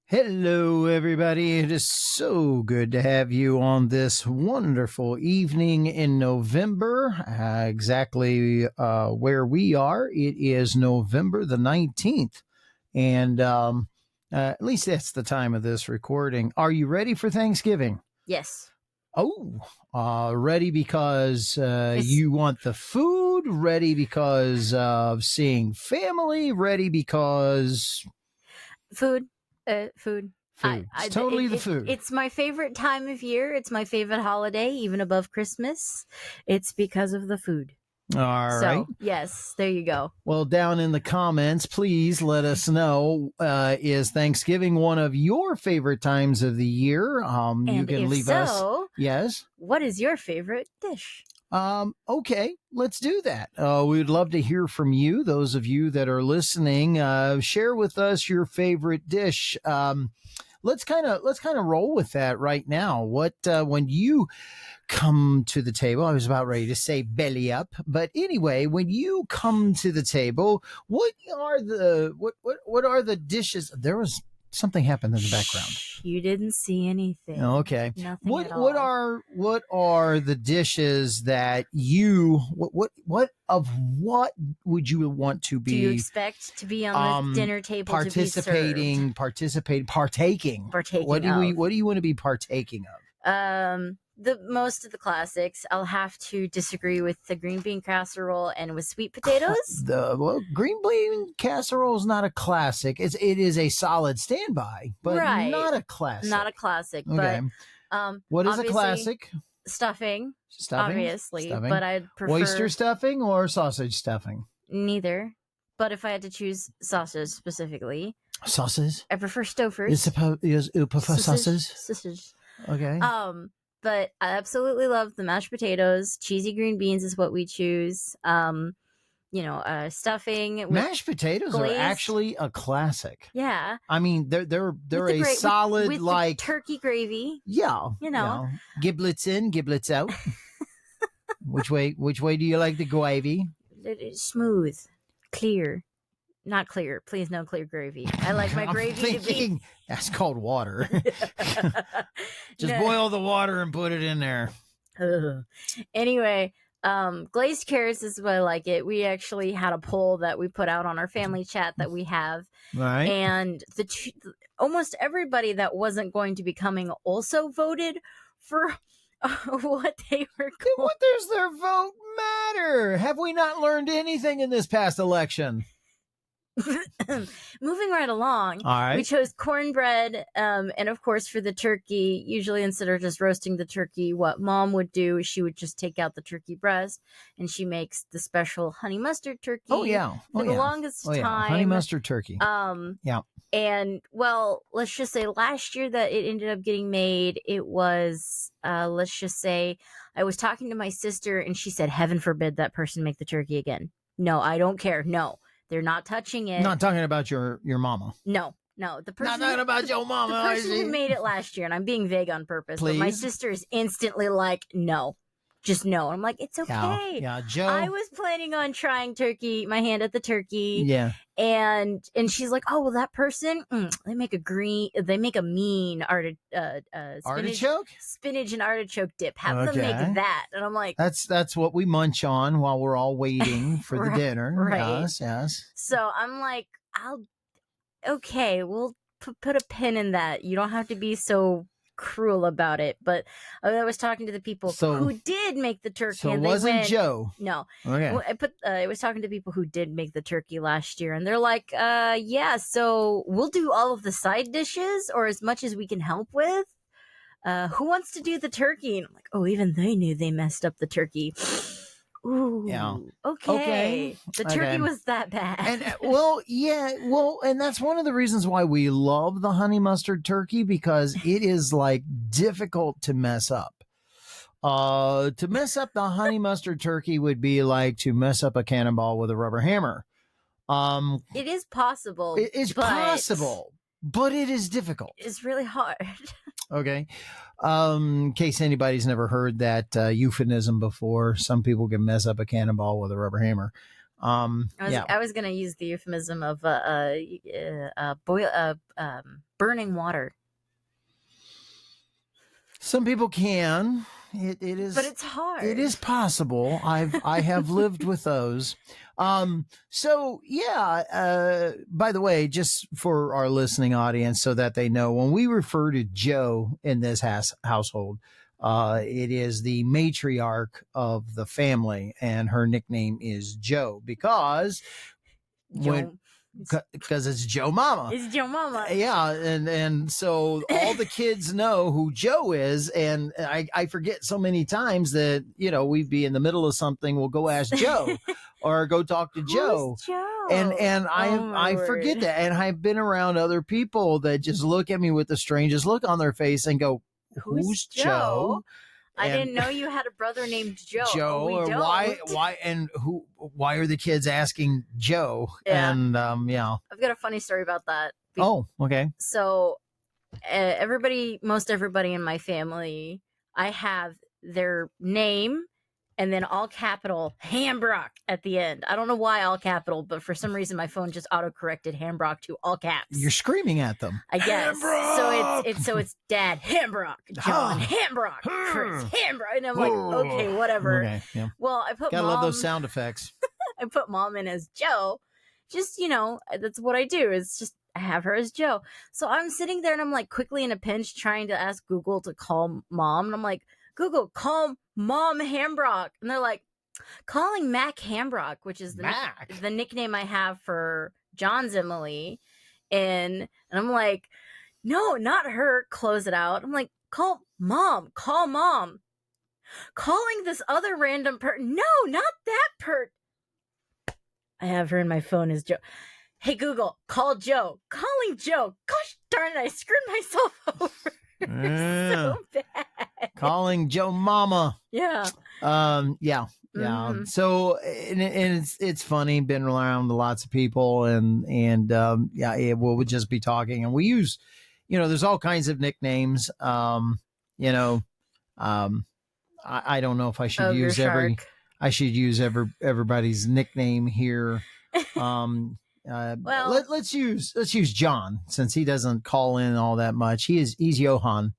Hello, everybody. It is so good to have you on this wonderful evening in November. Exactly where we are, it is November the 19th. And at least that's the time of this recording. Are you ready for Thanksgiving? Yes. Oh, ready because you want the food? Ready because of seeing family? Ready because... Food. Food. It's totally the food. It's my favorite time of year. It's my favorite holiday, even above Christmas. It's because of the food. All right. Yes, there you go. Well, down in the comments, please let us know, is Thanksgiving one of your favorite times of the year? You can leave us. Yes. What is your favorite dish? Okay, let's do that. We'd love to hear from you. Those of you that are listening, share with us your favorite dish. Let's kind of roll with that right now. What when you come to the table, I was about ready to say belly up, but anyway, when you come to the table, what are the dishes? There was something happened in the background. You didn't see anything. Okay. Nothing at all. What are the dishes that you what would you want to be? Do you expect to be on the dinner table partaking? What do you want to be partaking of? Most of the classics. I'll have to disagree with the green bean casserole and with sweet potatoes. Green bean casserole is not a classic. It is a solid standby, but not a classic. Not a classic. Okay. But what is a classic? Stuffing, obviously. Stuffing. But I'd prefer oyster stuffing or sausage stuffing. Neither. But if I had to choose sausage specifically, sausage. I prefer Stouffer's. You prefer sausage? Sausage. Okay. But I absolutely love the mashed potatoes. Cheesy green beans is what we choose. Stuffing. Mashed potatoes are actually a classic. Yeah. I mean, they're a solid with like turkey gravy. Yeah. Giblets in, giblets out. Which way do you like the gravy? Smooth, clear. Not clear. Please, no clear gravy. I like my gravy to be... That's called water. Just boil the water and put it in there. Anyway, glazed carrots is what I like it. We actually had a poll that we put out on our family chat that we have. Right. And almost everybody that wasn't going to be coming also voted for what they were going. What does their vote matter? Have we not learned anything in this past election? Moving right along, all right. We chose cornbread, and of course for the turkey, usually instead of just roasting the turkey, what Mom would do is she would just take out the turkey breast and she makes the special honey mustard turkey. For the longest time. Honey mustard turkey. And well, let's just say last year that it ended up getting made, it was let's just say I was talking to my sister and she said, heaven forbid that person make the turkey again. No, I don't care. No. They're not touching it. Not talking about your mama. No. The person. Not talking about your mama. The person who made it last year, and I'm being vague on purpose. Please? But my sister is instantly like, no, just no. I'm like, it's okay. Yeah, Joe. I was planning on trying my hand at the turkey. Yeah. And she's like, oh well, that person, they make a mean spinach and artichoke dip. Have them make that. And I'm like, that's what we munch on while we're all waiting for the dinner. Right. Yes. So I'm like, we'll put a pin in that. You don't have to be so cruel about it. But I was talking to the people who did make the turkey. So it wasn't Joe. No. Okay. Well, I was talking to people who did make the turkey last year, and they're like, so we'll do all of the side dishes or as much as we can help with. Who wants to do the turkey? And I'm like, oh, even they knew they messed up the turkey. Ooh. Yeah. Okay. The turkey was that bad. And and that's one of the reasons why we love the honey mustard turkey, because it is like difficult to mess up. To mess up the honey mustard turkey would be like to mess up a cannonball with a rubber hammer. It is possible. It's possible, but it is difficult. It's really hard. Okay. In case anybody's never heard that euphemism before, some people can mess up a cannonball with a rubber hammer. Yeah. I was gonna use the euphemism of burning water. Some people can. It is, but it's hard. It is possible. I have lived with those. So yeah. By the way, just for our listening audience, so that they know, when we refer to Joe in this household, it is the matriarch of the family, and her nickname is Joe because it's Joe Mama. It's Joe Mama. Yeah, and so all the kids know who Joe is, and I forget so many times that, we'd be in the middle of something, we'll go ask Joe or go talk to Joe. Joe? And I forget that, and I've been around other people that just look at me with the strangest look on their face and go, "Who's Joe?" I didn't know you had a brother named Joe. Joe, or why are the kids asking Joe? Yeah. And I've got a funny story about that. Oh, okay. So most everybody in my family, I have their name and then all capital Hambrock at the end. I don't know why all capital, but for some reason my phone just auto-corrected Hambrock to all caps. You're screaming at them. I guess. Hambrock! So it's Dad Hambrock, John Hambrock, Chris Hambrock, and I'm like, okay, whatever. Okay, yeah. Well, I put Gotta Mom, love those sound effects. I put Mom in as Joe. Just, that's what I do. It's just I have her as Joe. So I'm sitting there and I'm like quickly in a pinch trying to ask Google to call Mom, and I'm like, Google, call Mom Hambrock. And they're like, calling Mac Hambrock, which is the nickname I have for John's Emily. And I'm like, no, not her. Close it out. I'm like, call Mom. Calling this other random person. No, not that person. I have her in my phone as Joe. Hey, Google, call Joe. Calling Joe. Gosh darn it, I screwed myself over. So bad. Calling Joe Mama. Yeah. Yeah. Mm-hmm. So, and it's funny, been around lots of people, and we'll just be talking, and we use, there's all kinds of nicknames. I don't know if I should use everybody's nickname here. Well, let's use John, since he doesn't call in all that much. He's Johan.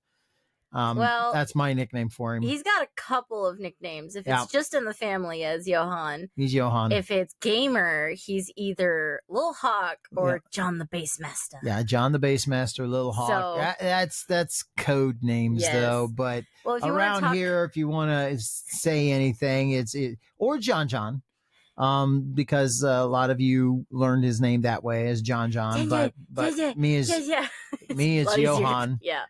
That's my nickname for him. He's got a couple of nicknames. If it's just in the family as Johan, he's Johan. If it's gamer, he's either Lil Hawk or John the Bassmaster. Yeah, John the Bassmaster, Lil Hawk. So, that's code names though. But around here, if you want to say anything, or John. Because a lot of you learned his name that way as John, but me is Johan. Yeah.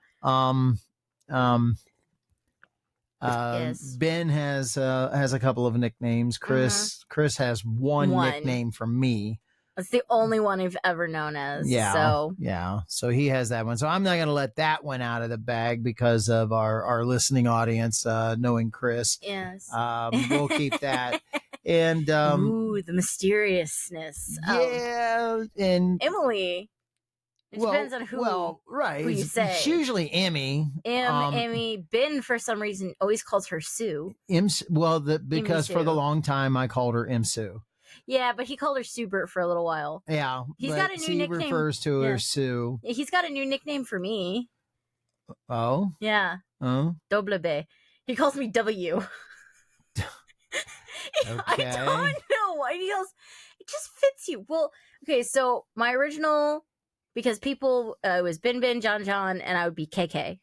Ben has a couple of nicknames. Chris has one nickname from me. That's the only one I've ever known as. Yeah. So he has that one. So I'm not going to let that one out of the bag because of our listening audience knowing Chris. Yes. We'll keep that. And the mysteriousness. Yeah, and Emily. It depends on who. Well, right. Who you say. It's usually Emmy. Emmy. Ben, for some reason, always calls her Sue. Because for the long time I called her M Sue. Yeah, but he called her Subert for a little while. Yeah, he's got a new nickname. He refers to her Sue. He's got a new nickname for me. Oh. Yeah. Oh. Double B. He calls me W. Okay. I don't know why he goes. It just fits you. Well, okay. So my original, because people it was Ben, John, and I would be KK.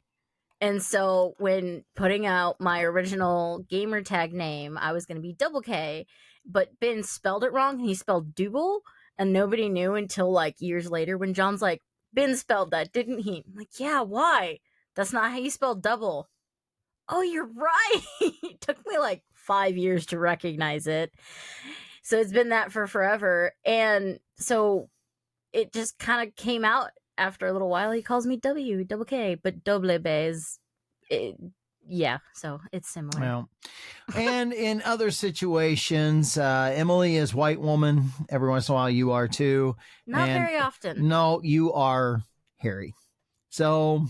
And so when putting out my original gamer tag name, I was going to be Double K, but Ben spelled it wrong. He spelled double, and nobody knew until like years later when John's like, Ben spelled that, didn't he? I'm like, yeah, why? That's not how you spell double. Oh, you're right. It took me like 5 years to recognize it. So it's been that for forever. And so it just kind of came out after a little while. He calls me Double K, but Double B is, so it's similar. Well, and in other situations, Emily is white woman. Every once in a while you are too. Not very often. No, you are Harry. So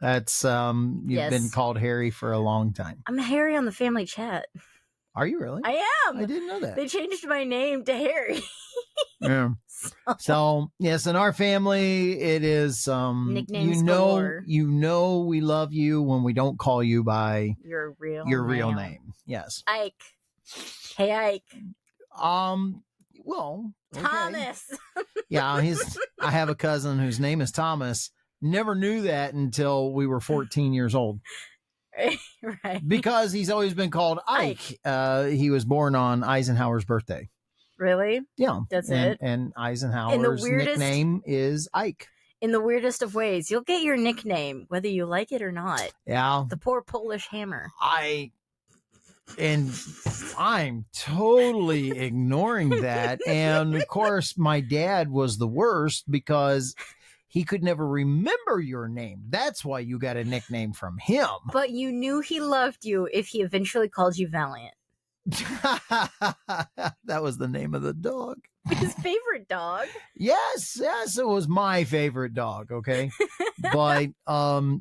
that's, you've been called Harry for a long time. I'm Harry on the family chat. Are you really? I am. I didn't know that. They changed my name to Harry. Yeah. So yes, in our family, it is Nicknames galore. you know we love you when we don't call you by Your real name. Yes. Ike. Hey, Ike. Well, okay. Thomas. Yeah, I have a cousin whose name is Thomas. Never knew that until we were 14 years old. Right. Because he's always been called Ike. He was born on Eisenhower's birthday. Really? Yeah. That's it? And Eisenhower's nickname is Ike. In the weirdest of ways. You'll get your nickname, whether you like it or not. Yeah. The poor Polish hammer. I'm totally ignoring that. And of course, my dad was the worst because he could never remember your name. That's why you got a nickname from him. But you knew he loved you if he eventually called you Valiant. That was the name of the dog. His favorite dog. Yes, it was my favorite dog, okay? But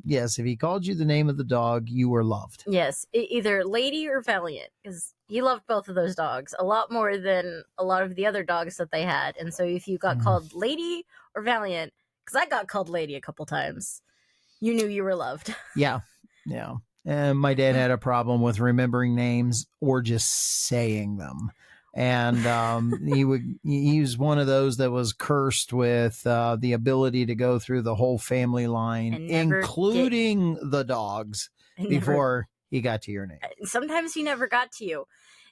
yes, if he called you the name of the dog, you were loved. Yes, either Lady or Valiant, because he loved both of those dogs a lot more than a lot of the other dogs that they had. And so if you got called Lady or Valiant, because I got called Lady a couple times, you knew you were loved. Yeah. And my dad had a problem with remembering names or just saying them. And he was one of those that was cursed with the ability to go through the whole family line, including the dogs, before he got to your name. Sometimes he never got to you.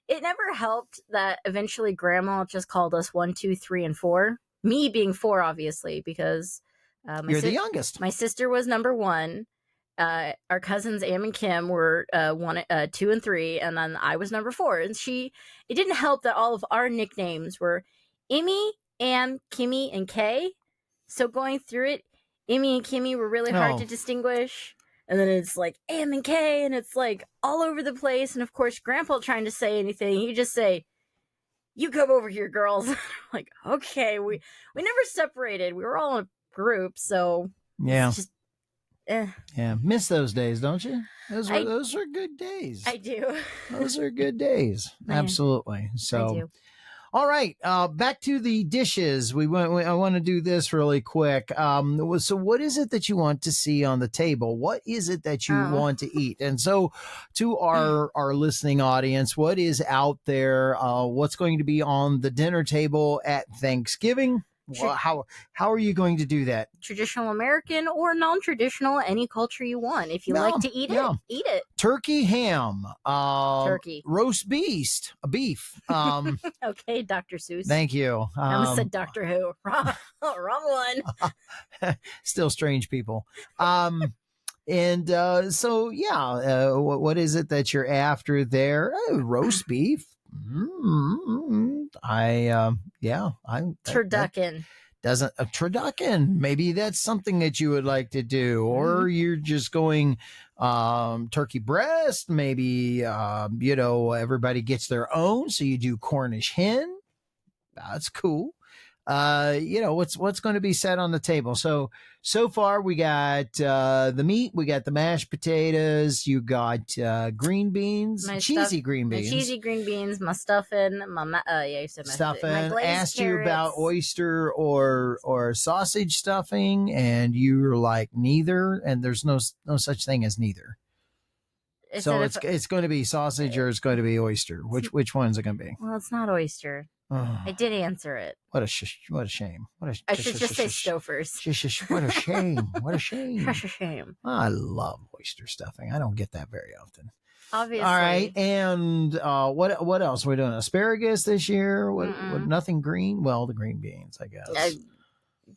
It never helped that eventually Grandma just called us 1, 2, 3, and 4. Me being 4, obviously, because you're the youngest. My sister was number 1. Our cousins Am and Kim were 2 and 3, and then I was number 4. And it didn't help that all of our nicknames were Emmy, Am, Kimmy, and Kay. So going through it, Emmy and Kimmy were really hard to distinguish. And then it's like Am and Kay, and it's like all over the place. And of course, Grandpa trying to say anything, he just say, "You come over here, girls." Like, okay, we never separated. We were all in a group, so yeah. It's just, Yeah, miss those days, don't you? Those are good days. I do. Those are good days. Absolutely. So, I do. All right, back to the dishes. I want to do this really quick. So what is it that you want to see on the table? What is it that you want to eat? And so to our listening audience, what is out there? What's going to be on the dinner table at Thanksgiving? Well, how are you going to do that? Traditional American or non-traditional, any culture you want. If you like to eat it, eat it. Turkey, ham, turkey, roast beef. Okay, Dr. Seuss. Thank you. I almost said Doctor Who. Wrong one. Still strange people. And so what is it that you're after there? Roast beef. Turducken. Doesn't a turducken? Maybe that's something that you would like to do, or you're just going turkey breast. Maybe everybody gets their own, so you do Cornish hen. That's cool. What's going to be set on the table. So far we got the meat, we got the mashed potatoes, you got green beans, cheesy green beans, my stuffing, you said stuffing. Asked carrots. You about oyster or sausage stuffing, and you were like neither, and there's no such thing as neither. So it's going to be sausage or it's going to be oyster. Which one's it going to be? Well, it's not oyster. I did answer it. What a shame. I should just say Stouffer's. What a shame. What a shame. Such a shame. I love oyster stuffing. I don't get that very often. Obviously. All right. And what else? We're doing asparagus this year. What nothing green? Well, the green beans, I guess.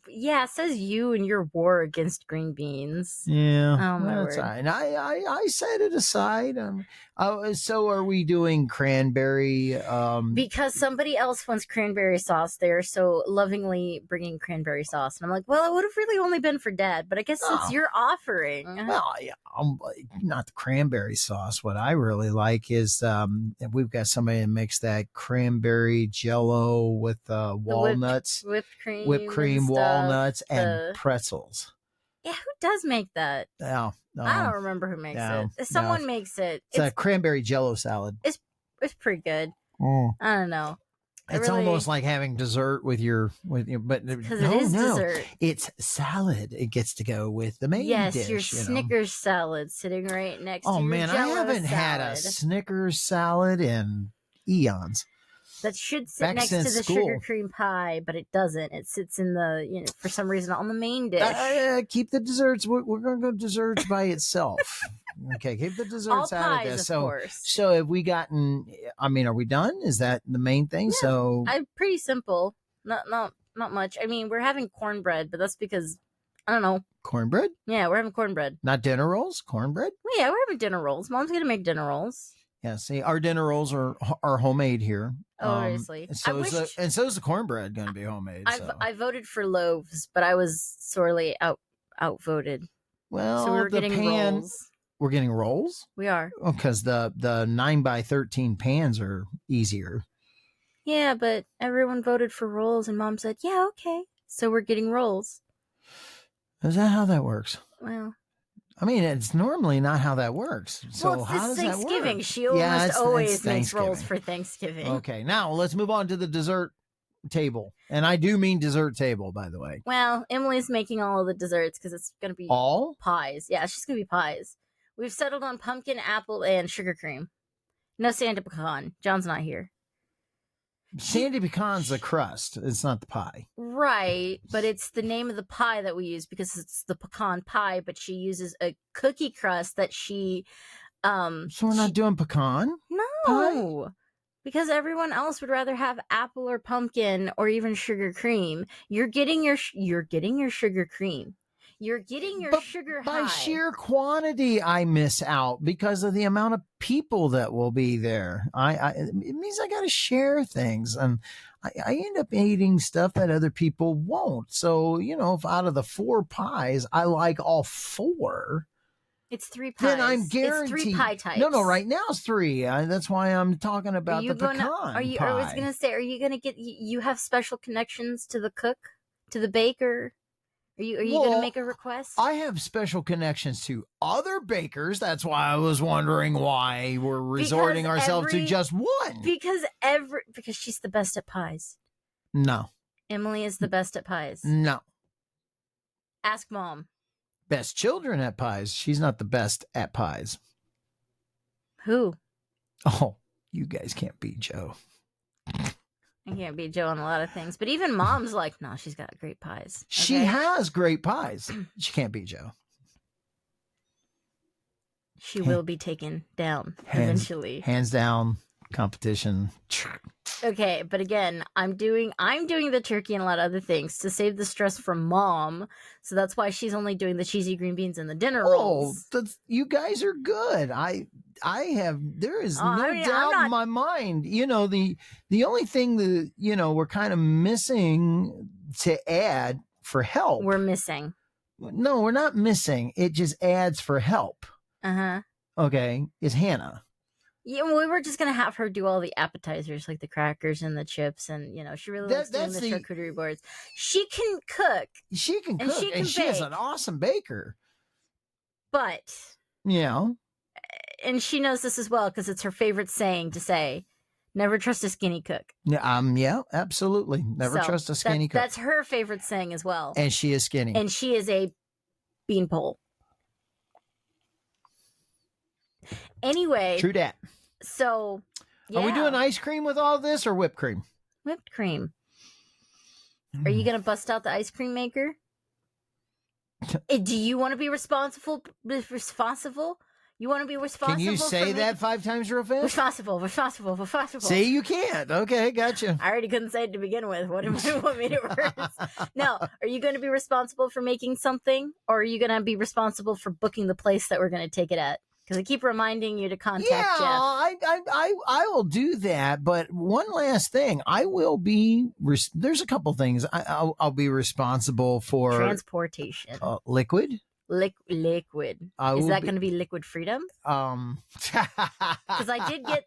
Yeah, it says you and your war against green beans. Yeah, oh, my that's word. right. And I set it aside. So are we doing cranberry? Because somebody else wants cranberry sauce there, so lovingly bringing cranberry sauce, and I'm like, well, it would have really only been for Dad, but I guess since you're offering, well, yeah, not the cranberry sauce. What I really like is we've got somebody that makes that cranberry Jello with walnuts, whipped cream, walnuts, and pretzels. Yeah, who does make that? Yeah, I don't remember who makes it. Someone makes it. It's a cranberry Jello salad. it's pretty good. Mm. I don't know. It's almost like having dessert with your, but because no, it is no, dessert. it's salad. It gets to go with the main Yes, dish. your you know? Snickers salad sitting right next to Oh your man, I Jell-O haven't had a salad. Snickers salad in eons. That should sit Back next to since the school. sugar cream pie, but it doesn't. It sits in the, for some reason, on the main dish. Keep the desserts. We're going to go desserts by itself. Okay, keep the desserts All out of pies, this. of course. So have we gotten? I mean, are we done? Is that the main thing? Yeah, So I'm pretty simple. Not much. I mean, we're having cornbread, but that's because I don't know. cornbread, Yeah, we're having cornbread. not dinner rolls. Cornbread. Yeah, we're having dinner rolls. Mom's gonna make dinner rolls. Yeah. See, our dinner rolls are homemade here. Obviously, So so is the cornbread going to be homemade. I voted for loaves, but I was sorely outvoted. Well, So we were getting rolls. We're getting rolls. We are. Oh, because the 9x13 pans are easier. Yeah, but everyone voted for rolls, and Mom said, "Yeah, okay." So we're getting rolls. Is that how that works? Well, I mean, it's normally not how that works. So well, how does Thanksgiving. that work? She almost always it's makes rolls Thanksgiving. for Thanksgiving. Okay, now let's move on to the dessert table, and I do mean dessert table, by the way. Well, Emily's making all of the desserts because it's going to be All pies. Yeah, it's just going to be pies. We've settled on pumpkin, apple, and sugar cream. No Santa pecan. John's not here. sandy pecan's the crust. It's not the pie. Right, but it's the name of the pie that we use because it's the pecan pie, but she uses a cookie crust that she So we're not doing pecan. No. Because everyone else would rather have apple or pumpkin or even sugar cream. You're getting your sugar cream. You're getting your sugar high. By sheer quantity, I miss out because of the amount of people that will be there. It means I got to share things, and I end up eating stuff that other people won't. So, if out of the 4 pies, I like all 4. It's 3 pies. Then I'm guaranteed. It's 3 pie types. No, right now it's 3. That's why I'm talking about the pecan pie. I was gonna say, are you gonna get? You have special connections to the cook, to the baker. Are you gonna make a request? I have special connections to other bakers. That's why I was wondering why we're resorting ourselves to just one. Because she's the best at pies. No. Emily is the best at pies. No. Ask Mom. Best children at pies. She's not the best at pies. Who? Oh, you guys can't beat Joe. I can't beat Joe on a lot of things, but even Mom's like, no, she's got great pies. Okay? She has great pies. She can't beat Joe. She will be taken down eventually. Hands down, competition. Okay, but again, I'm doing the turkey and a lot of other things to save the stress from Mom. So that's why she's only doing the cheesy green beans and the dinner rolls. You guys are good. There is no doubt in my mind. The only thing that, we're kind of missing to add for help. We're missing. No, we're not missing. It just adds for help. Uh-huh. Okay, is Hannah. Yeah, we were just gonna have her do all the appetizers, like the crackers and the chips, and she really likes doing the charcuterie boards. She can cook. She can cook, and she is an awesome baker. But and she knows this as well because it's her favorite saying to say. Never trust a skinny cook. Yeah, absolutely. Never trust a skinny cook. That's her favorite saying as well. And she is skinny. And she is a beanpole. Anyway. True dat. So, yeah. Are we doing ice cream with all this or whipped cream? Whipped cream. Are you going to bust out the ice cream maker? Do you want to be responsible? You want to be responsible? Can you say that 5 times real fast? Responsible. See, you can't. Okay, gotcha. I already couldn't say it to begin with. What do you want me to reverse? No, are you going to be responsible for making something? Or are you going to be responsible for booking the place that we're going to take it at? Because I keep reminding you to contact Jeff. I will do that. But one last thing, I will be. There's a couple things I'll be responsible for. Transportation. Liquid. Liquid. Is that going to be liquid freedom? Because I did get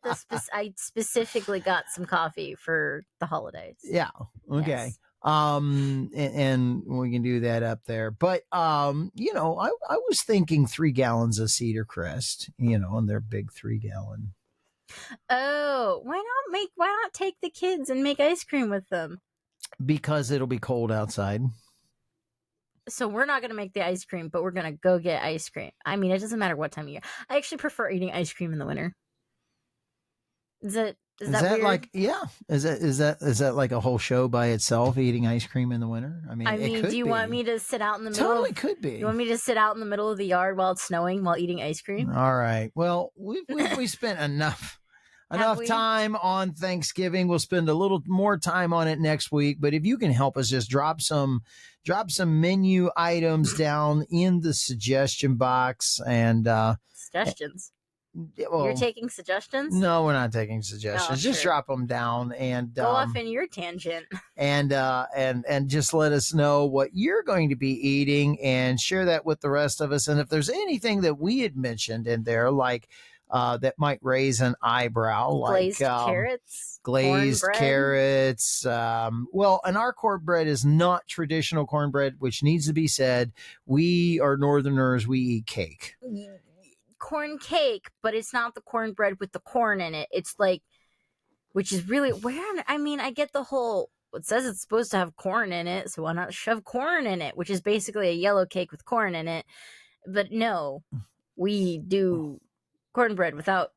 I specifically got some coffee for the holidays. Yeah. Okay. Yes. And we can do that up there. But I was thinking 3 gallons of Cedar Crest, and their big 3-gallon Oh, why not take the kids and make ice cream with them? Because it'll be cold outside. So we're not going to make the ice cream, but we're going to go get ice cream. I mean, it doesn't matter what time of year. I actually prefer eating ice cream in the winter. Is that weird? Like, yeah? Is that like a whole show by itself? Eating ice cream in the winter? I mean, it could do you be. want me to sit out in the middle? Totally could be. You want me to sit out in the middle of the yard while it's snowing while eating ice cream? All right. Well, we spent enough time on Thanksgiving. We'll spend a little more time on it next week. But if you can help us, just drop some menu items down in the suggestion box and suggestions. Well, you're taking suggestions? No, we're not taking suggestions. Oh, just drop them down and go off in your tangent. And just let us know what you're going to be eating and share that with the rest of us. And if there's anything that we had mentioned in there, like that might raise an eyebrow, glazed carrots, well, and our cornbread is not traditional cornbread, which needs to be said. We are Northerners. We eat cake. Corn cake, but it's not the cornbread with the corn in it. It's like, which is really where, I mean, I get the whole, it says it's supposed to have corn in it, so why not shove corn in it, which is basically a yellow cake with corn in it. But no, we do cornbread without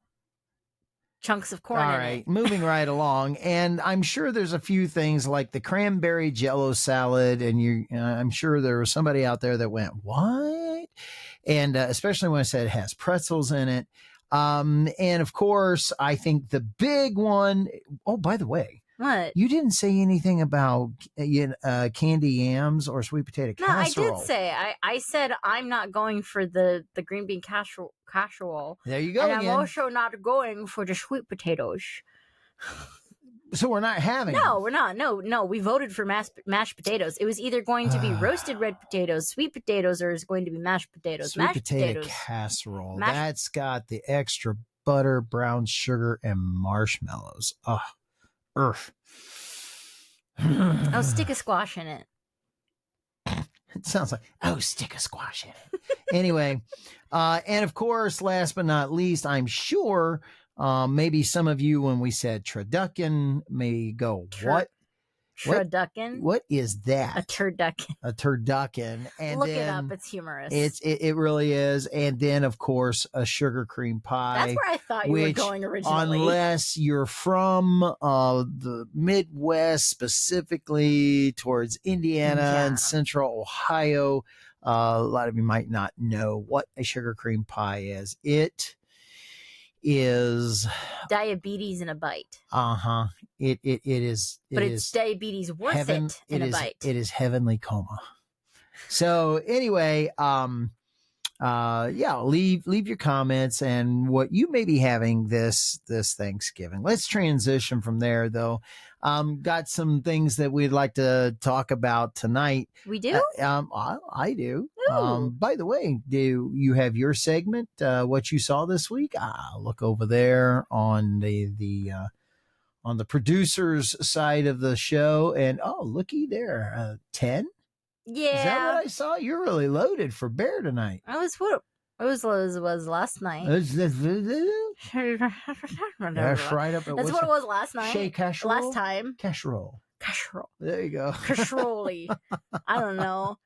chunks of corn in it. All right, moving right along. And I'm sure there's a few things like the cranberry jello salad, and I'm sure there was somebody out there that went, what? And especially when I said it has pretzels in it. And of course, I think the big one, oh, by the way, what? You didn't say anything about candy yams or sweet potato casserole. No, I did say. I said I'm not going for the green bean casserole. There you go. And again. I'm also not going for the sweet potatoes. So we're not having. No, we're not. No. We voted for mashed potatoes. It was either going to be roasted red potatoes, sweet potatoes, or it's going to be mashed potatoes. Sweet potato casserole. That's got the extra butter, brown sugar, and marshmallows. Oh. Earth. Oh, stick a squash in it. It sounds like, stick a squash in it. Anyway, and of course, last but not least, I'm sure maybe some of you, when we said turducken, may go, what? Turducken? What is that? A turducken. A turducken. And look it up. It's humorous. It really is. And then, of course, a sugar cream pie. That's where I thought you were going originally. Unless you're from the Midwest, specifically towards Indiana and Central Ohio, a lot of you might not know what a sugar cream pie is. It is diabetes in a bite. It is. But it's diabetes worth it in a bite. It is heavenly coma. So anyway, leave your comments and what you may be having this Thanksgiving. Let's transition from there, though. Got some things that we'd like to talk about tonight. We do? I do. By the way, do you have your segment, what you saw this week? Look over there on the producer's side of the show, and looky there, 10. Yeah. Is that what I saw? You're really loaded for bear tonight. I was what it was last night. That's right up. That's what it was last night. Shay casserole? Last time. Casserole. There you go. Casserole. I don't know.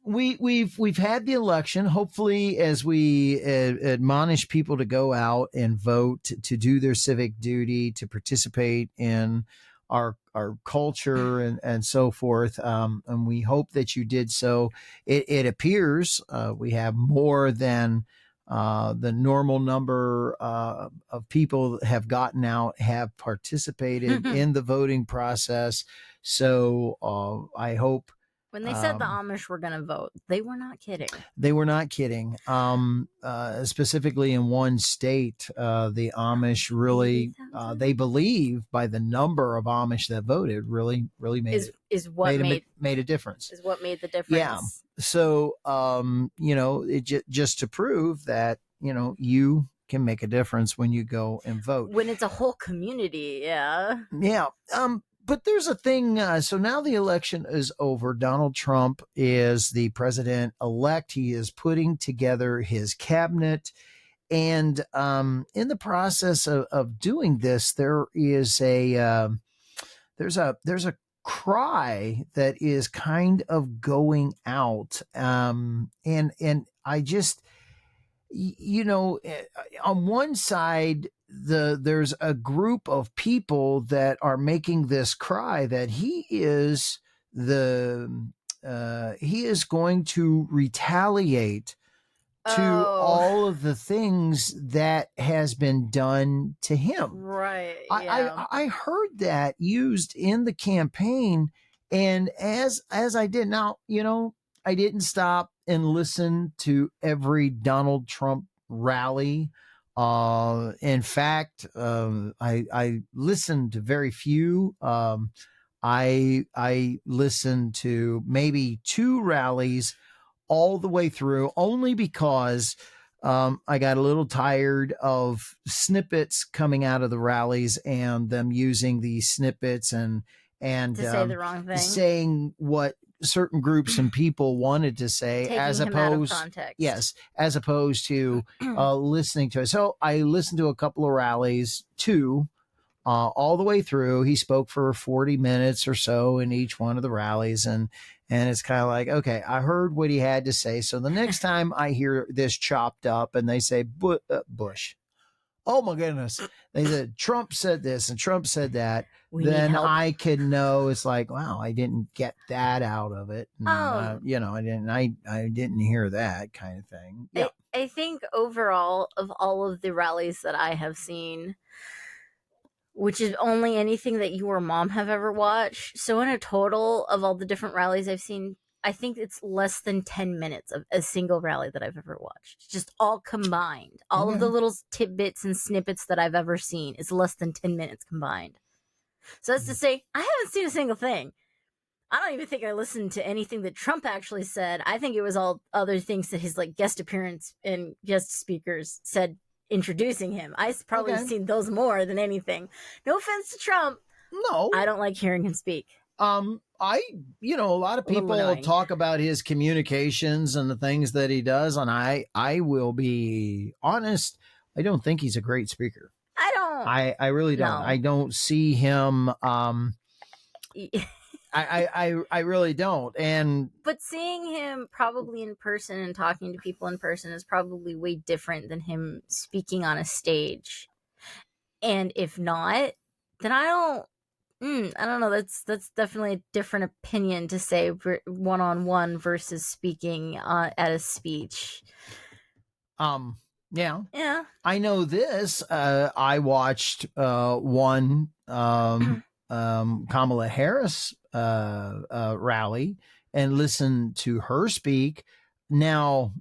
We've had the election. Hopefully, as we admonish people to go out and vote, to do their civic duty, to participate in our culture and so forth. And we hope that you did so. It appears we have more than the normal number of people that have gotten out, have participated in the voting process. So I hope. When they said the Amish were going to vote, they were not kidding. They were not kidding. Specifically in one state, the Amish really, they believe by the number of Amish that voted really made made a difference. Is what made the difference. Yeah. So, just to prove that, you can make a difference when you go and vote. When it's a whole community. Yeah. Yeah. But there's a thing. So now the election is over. Donald Trump is the president-elect. He is putting together his cabinet. And in the process of doing this, there is there's a cry that is kind of going out, and I just, on one side, there's a group of people that are making this cry that he is going to retaliate to Oh, all of the things that has been done to him. right. I, Yeah. I heard that used in the campaign, and as I did now, I didn't stop and listen to every Donald Trump rally. In fact, I listened to very few. I listened to maybe two rallies all the way through, only because I got a little tired of snippets coming out of the rallies and them using these snippets and To say the wrong thing. saying what certain groups and people wanted to say, Taking as him out of opposed, context. yes, as opposed to listening to it. So I listened to a couple of rallies, two, all the way through. He spoke for 40 minutes or so in each one of the rallies. And it's kind of like, okay, I heard what he had to say. So the next time I hear this chopped up and they say Bush, oh my goodness, they said Trump said this and Trump said that, We need then help. I can know it's like, wow, I didn't get that out of it. And, Oh. I didn't hear that kind of thing. Yeah. I think overall, of all of the rallies that I have seen, which is only anything that you or mom have ever watched. So in a total of all the different rallies I've seen, I think it's less than 10 minutes of a single rally that I've ever watched. Just all combined. All of the little tidbits and snippets that I've ever seen is less than 10 minutes combined. So that's to say, I haven't seen a single thing. I don't even think I listened to anything that Trump actually said. I think it was all other things that his guest appearance and guest speakers said introducing him. I've probably seen those more than anything. No offense to Trump. No. I don't like hearing him speak. A lot of people talk about his communications and the things that he does, and I will be honest, I don't think he's a great speaker. I really don't. No. I don't see him I really don't. But seeing him probably in person and talking to people in person is probably way different than him speaking on a stage. And if not, then I don't know. That's definitely a different opinion to say one-on-one versus speaking at a speech. Yeah. Yeah. I know this. I watched one Kamala Harris rally and listened to her speak. Now,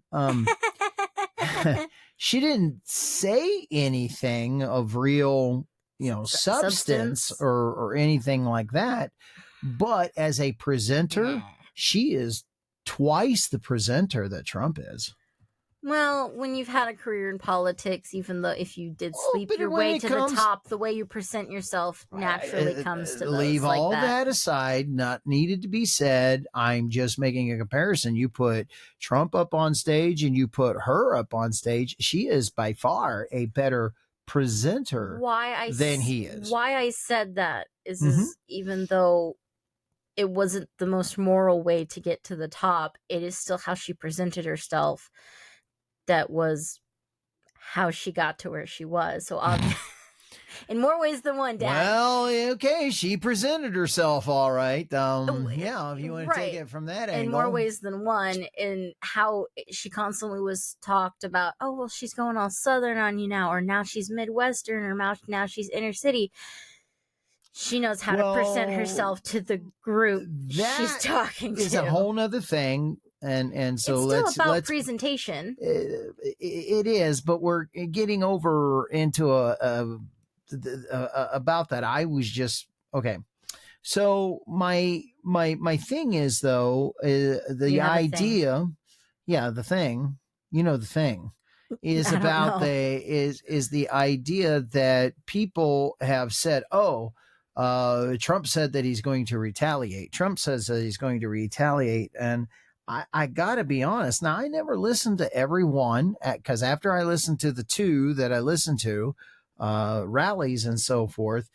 she didn't say anything of real, substance or anything like that. But as a presenter, she is twice the presenter that Trump is. Well, when you've had a career in politics, even though if you did sleep your way to the top, the way you present yourself naturally comes to those. Leave like all that aside, not needed to be said. I'm just making a comparison. You put Trump up on stage and you put her up on stage. She is by far a better presenter than he is. Why I said that is even though it wasn't the most moral way to get to the top, it is still how she presented herself. That was how she got to where she was. So in more ways than one, Dad. Well, okay, she presented herself all right. Yeah, if you want to take it from that angle. In more ways than one, in how she constantly was talked about, oh, well, she's going all Southern on you now, or now she's Midwestern, or now she's inner city. She knows how to present herself to the group she's talking to. Is a whole nother thing. And so it's still about presentation. It is, but we're getting over into about that. I was just okay. So my thing is though the idea, the thing, the thing is about is the idea that people have said, Trump said that he's going to retaliate. Trump says that he's going to retaliate, and I gotta be honest. Now, I never listened to every one because after I listened to the two that I listened to, rallies and so forth,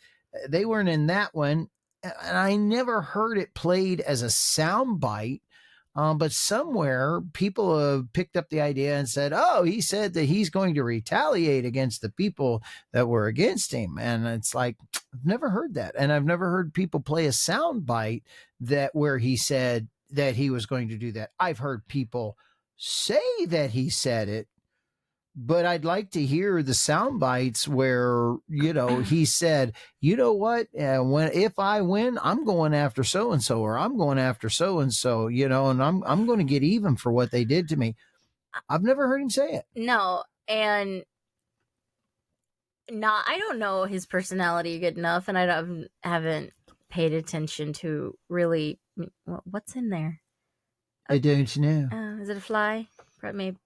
they weren't in that one, and I never heard it played as a sound bite. But somewhere people have picked up the idea and said, "Oh, he said that he's going to retaliate against the people that were against him," and it's like I've never heard that, and I've never heard people play a sound bite that where he said that he was going to do that. I've heard people say that he said it, but I'd like to hear the sound bites where, he said, you know what, if I win, I'm going after so and so, or I'm going after so and so, and I'm going to get even for what they did to me. I've never heard him say it. No, and I don't know his personality good enough, and haven't paid attention to really what's in there. I don't know. Is it a fly?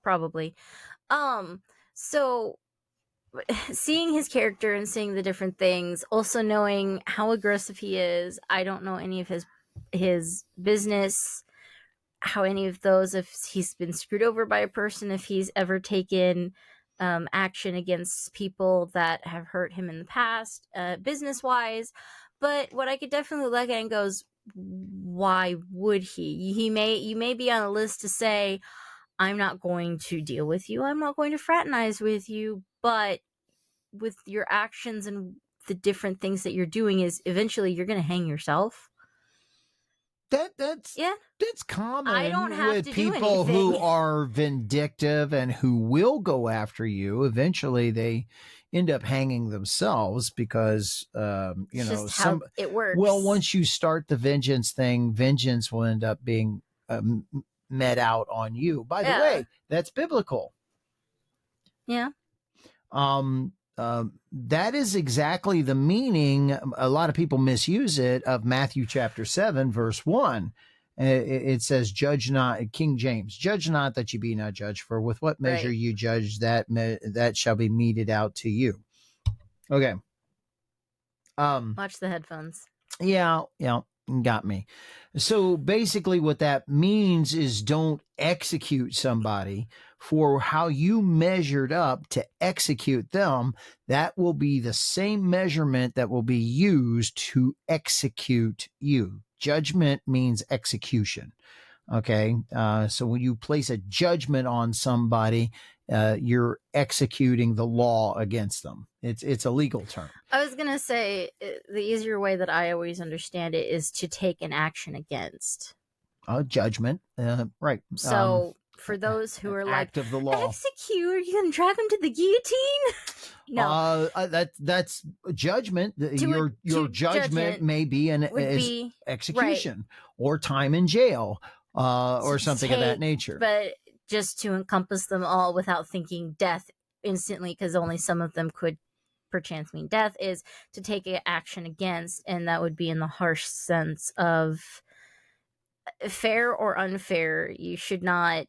Probably. So seeing his character and seeing the different things, also knowing how aggressive he is, I don't know any of his business, how any of those, if he's been screwed over by a person, if he's ever taken action against people that have hurt him in the past, business wise. But what I could definitely look at and goes, why would he? You may be on a list to say, I'm not going to deal with you, I'm not going to fraternize with you, but with your actions and the different things that you're doing is eventually you're going to hang yourself. That's common. I don't have with to people do who are vindictive and who will go after you. Eventually, they end up hanging themselves because how it works. Well, once you start the vengeance thing, vengeance will end up being met out on you. By the way, that's biblical. Yeah. That is exactly the meaning. A lot of people misuse it of Matthew chapter 7, verse 1. It says, judge not, King James, judge not that you be not judged, for with what measure you judge, that shall be meted out to you. Okay. Watch the headphones. Yeah. Got me. So basically what that means is don't execute somebody for how you measured up to execute them. That will be the same measurement that will be used to execute you. Judgment means execution. Okay. So when you place a judgment on somebody, you're executing the law against them. It's a legal term. I was going to say the easier way that I always understand it is to take an action against. Judgment. Right. So for those who are act of the law. Execute, are you going to drag them to the guillotine? No. That's judgment. Your judgment may be execution or time in jail or something of that nature. But just to encompass them all without thinking death instantly, because only some of them could perchance mean death, is to take action against, and that would be in the harsh sense of fair or unfair. You should not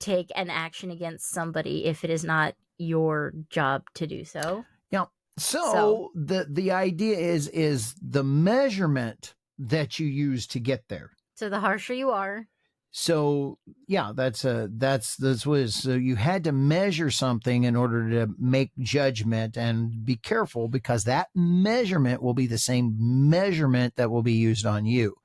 take an action against somebody if it is not your job to do so. Yeah. So the idea is the measurement that you use to get there. So the harsher you are. So yeah, that's what it is. So you had to measure something in order to make judgment, and be careful because that measurement will be the same measurement that will be used on you.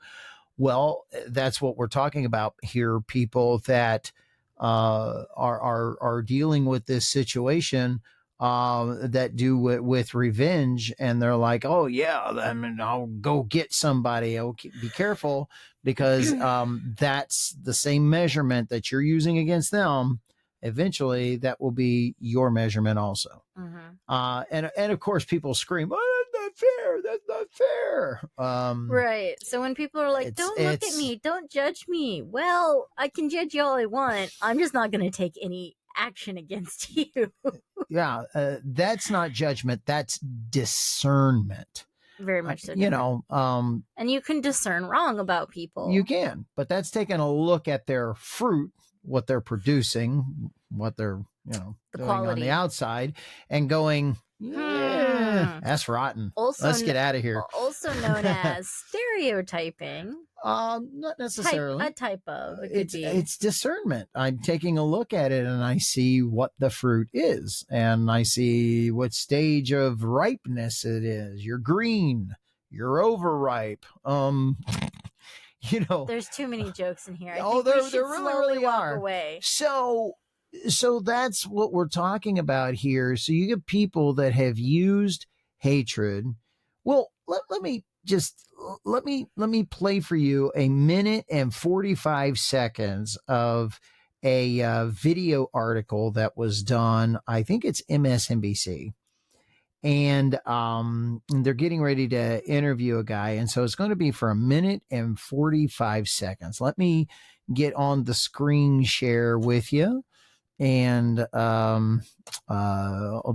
Well, that's what we're talking about here. People that are dealing with this situation that do with revenge, and they're like, oh yeah, I mean, I'll go get somebody. Okay, be careful because that's the same measurement that you're using against them. Eventually, that will be your measurement also. Mm-hmm. And of course, people scream, "Oh, that's not fair! That's not fair!" Right. So when people are like, "Don't look at me! Don't judge me!" Well, I can judge you all I want. I'm just not going to take any action against you. Yeah, that's not judgment. That's discernment. Very much so. And you can discern wrong about people. You can, but that's taking a look at their fruit, what they're producing, what they're doing quality on the outside, and going, yeah, that's rotten. Let's get out of here. Also known as stereotyping. Not A necessarily. type of. It could be. It's discernment. I'm taking a look at it and I see what the fruit is, and I see what stage of ripeness it is. You're green. You're overripe. There's too many jokes in here. I Oh, think we there should really, slowly really walk are. away. So that's what we're talking about here. So you get people that have used hatred. Well, let me play for you a minute and 45 seconds of a video article that was done. I think it's MSNBC, and they're getting ready to interview a guy, and so it's going to be for a minute and 45 seconds. Let me get on the screen share with you, and I'll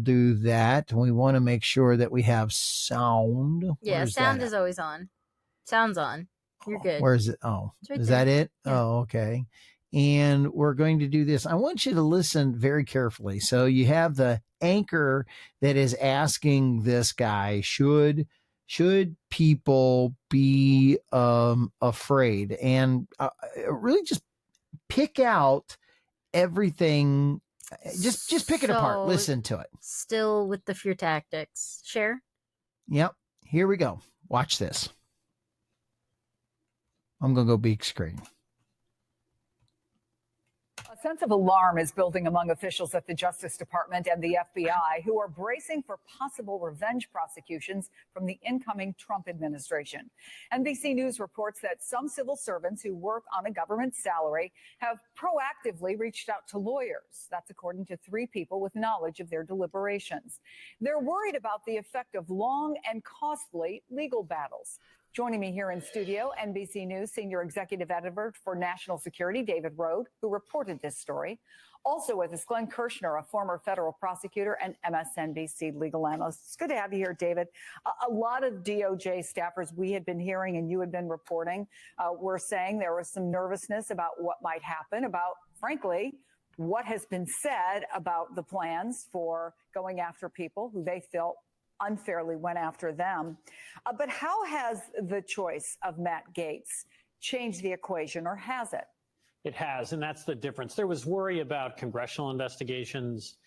do that. We want to make sure that we have sound. Yeah, Where's sound that is always on. Sound's on. You're good. Where is it? Oh, right is there. that it? Yeah. Oh, okay. And we're going to do this. I want you to listen very carefully. So you have the anchor that is asking this guy, should people be afraid? And really just pick out everything. Just pick it apart. So, Listen to it. Still with the fear tactics. Share? Yep. Here we go. Watch this. I'm going to go big screen. A sense of alarm is building among officials at the Justice Department and the FBI, who are bracing for possible revenge prosecutions from the incoming Trump administration. NBC News reports that some civil servants who work on a government salary have proactively reached out to lawyers. That's according to 3 people with knowledge of their deliberations. They're worried about the effect of long and costly legal battles. Joining me here in studio, NBC News senior executive editor for national security, David Rode, who reported this story. Also with us, Glenn Kirshner, a former federal prosecutor and MSNBC legal analyst. It's good to have you here, David. A lot of DOJ staffers we had been hearing and you had been reporting were saying there was some nervousness about what might happen, about, frankly, what has been said about the plans for going after people who they felt unfairly went after them. But how has the choice of Matt Gaetz changed the equation, or has it? It has, and that's the difference. There was worry about congressional investigations.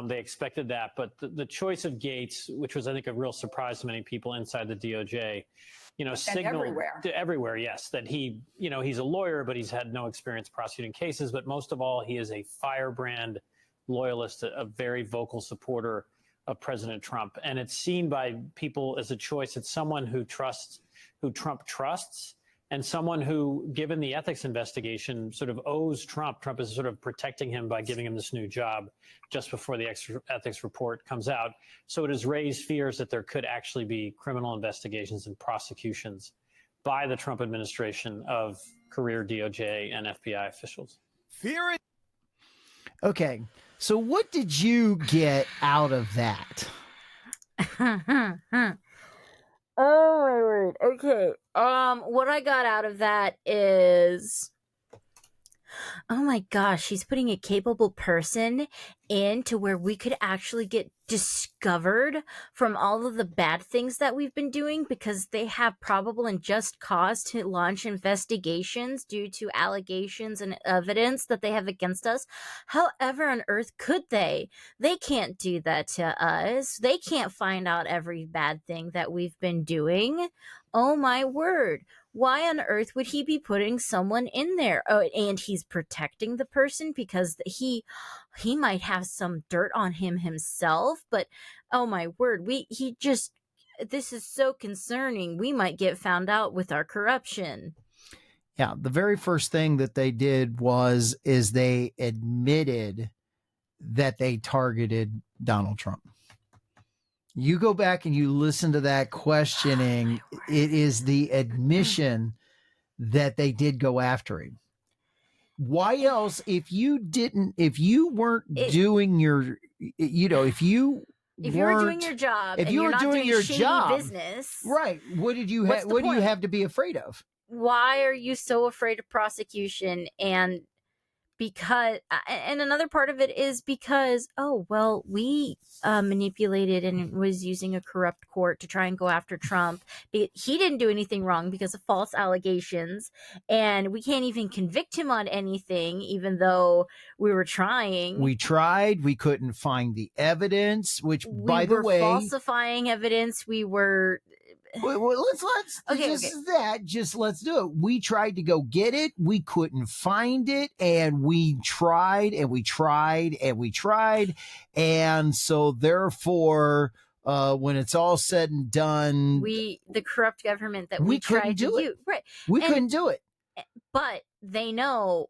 They expected that, but the choice of Gaetz, which was, I think, a real surprise to many people inside the DOJ, signaled everywhere, yes, that he's a lawyer, but he's had no experience prosecuting cases. But most of all, he is a firebrand loyalist, a very vocal supporter of President Trump. And it's seen by people as a choice. It's someone who Trump trusts, and someone who, given the ethics investigation, sort of owes Trump. Trump is sort of protecting him by giving him this new job just before the ethics report comes out. So it has raised fears that there could actually be criminal investigations and prosecutions by the Trump administration of career DOJ and FBI officials. Fear it. Okay. So what did you get out of that? Oh my word. Okay. What I got out of that is, oh my gosh, he's putting a capable person in to where we could actually get discovered from all of the bad things that we've been doing, because they have probable and just cause to launch investigations due to allegations and evidence that they have against us. However on earth could they? They can't do that to us. They can't find out every bad thing that we've been doing. Oh my word. Why on earth would he be putting someone in there? Oh, and he's protecting the person because he might have some dirt on him himself. But oh my word, this is so concerning. We might get found out with our corruption. Yeah, the very first thing that they did is they admitted that they targeted Donald Trump. You go back and you listen to that questioning, it is the admission that they did go after him. Why else, if you weren't doing your, if you were doing your job, if you were doing your job, business, right? What do you have to be afraid of? Why are you so afraid of prosecution? And because and another part of it is because we manipulated and was using a corrupt court to try and go after Trump. He didn't do anything wrong because of false allegations, and we can't even convict him on anything, even though we were trying. We tried. We couldn't find the evidence, which, by the we were way, falsifying evidence. We were. Well, let's do it. We tried to go get it. We couldn't find it. And we tried and we tried and we tried. And so therefore, when it's all said and done, the corrupt government that we tried couldn't to do it. use, right? We couldn't do it. But they know,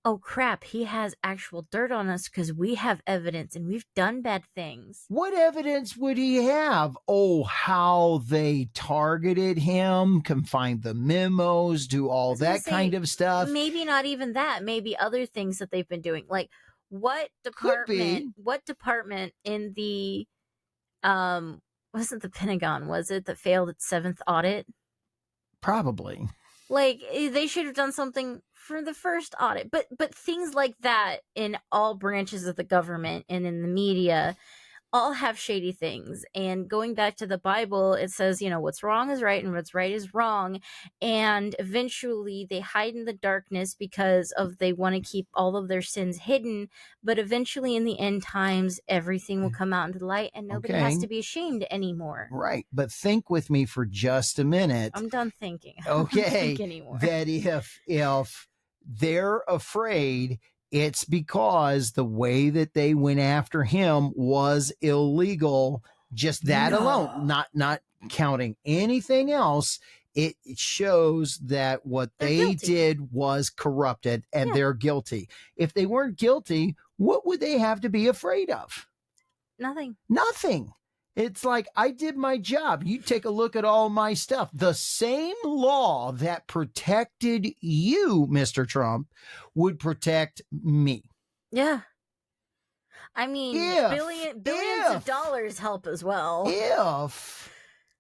oh crap, he has actual dirt on us because we have evidence and we've done bad things. What evidence would he have? Oh, how they targeted him, can find the memos, do all that kind of stuff. Maybe not even that. Maybe other things that they've been doing. Like what department in the wasn't the Pentagon, was it, that failed its 7th audit? Probably. Like they should have done something for the first audit, but things like that in all branches of the government and in the media all have shady things. And going back to the Bible, it says, what's wrong is right and what's right is wrong. And eventually they hide in the darkness because they want to keep all of their sins hidden. But eventually in the end times, everything will come out into the light and nobody has to be ashamed anymore. Right. But think with me for just a minute. I'm done thinking. Okay. I don't think anymore. That if they're afraid, it's because the way that they went after him was illegal. Just that alone, not counting anything else. It shows that what they did was corrupted and they're guilty. If they weren't guilty, what would they have to be afraid of? Nothing. It's like, I did my job. You take a look at all my stuff. The same law that protected you, Mr. Trump, would protect me. Yeah. I mean, billions of dollars help as well. If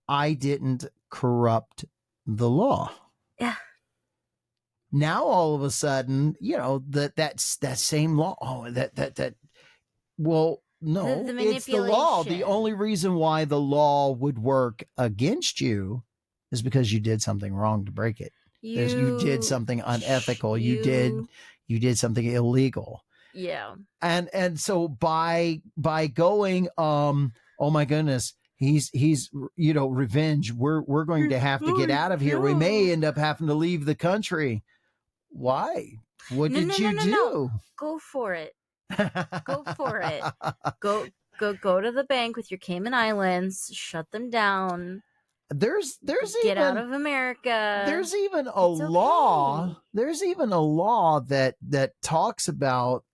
I didn't corrupt the law. Yeah. Now, all of a sudden, that same law. Oh, well, no, it's the law. The only reason why the law would work against you is because you did something wrong to break it. You did something unethical. You did something illegal. Yeah. And so by going, oh my goodness, he's revenge. We're going to have to get out of here. We may end up having to leave the country. Why? What did you do? No. Go for it. Go for it. Go to the bank with your Cayman Islands, shut them down. There's get out of America. There's even a law. Okay. There's even a law that talks about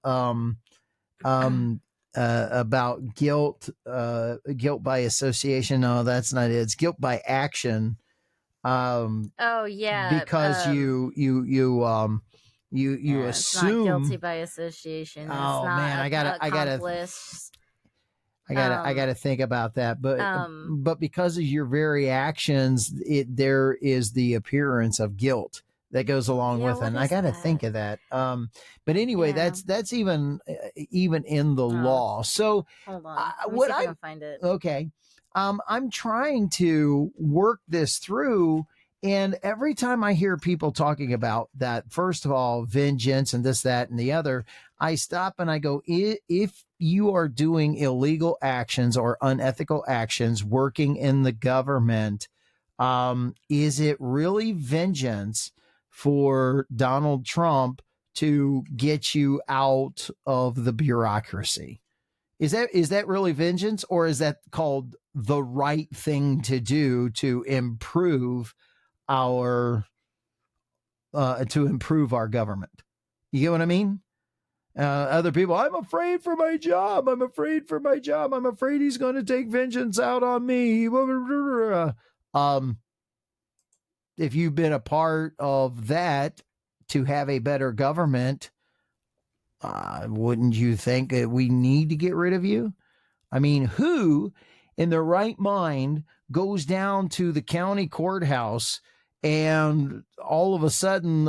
guilt by association. No, that's not it. It's guilt by action. Oh yeah. Because you assume it's not guilty by association. It's man, I gotta think about that. But because of your very actions, there is the appearance of guilt that goes along with it. And I gotta think of that. But anyway, that's even in the law. So hold on, what I can find it. Okay, I'm trying to work this through. And every time I hear people talking about that, first of all, vengeance and this, that, and the other, I stop and I go, if you are doing illegal actions or unethical actions working in the government, is it really vengeance for Donald Trump to get you out of the bureaucracy? Is that really vengeance, or is that called the right thing to do to improve our government? You get what I mean? Other people, I'm afraid for my job. I'm afraid he's going to take vengeance out on me. If you've been a part of that to have a better government, wouldn't you think that we need to get rid of you? I mean, who in their right mind goes down to the county courthouse and all of a sudden,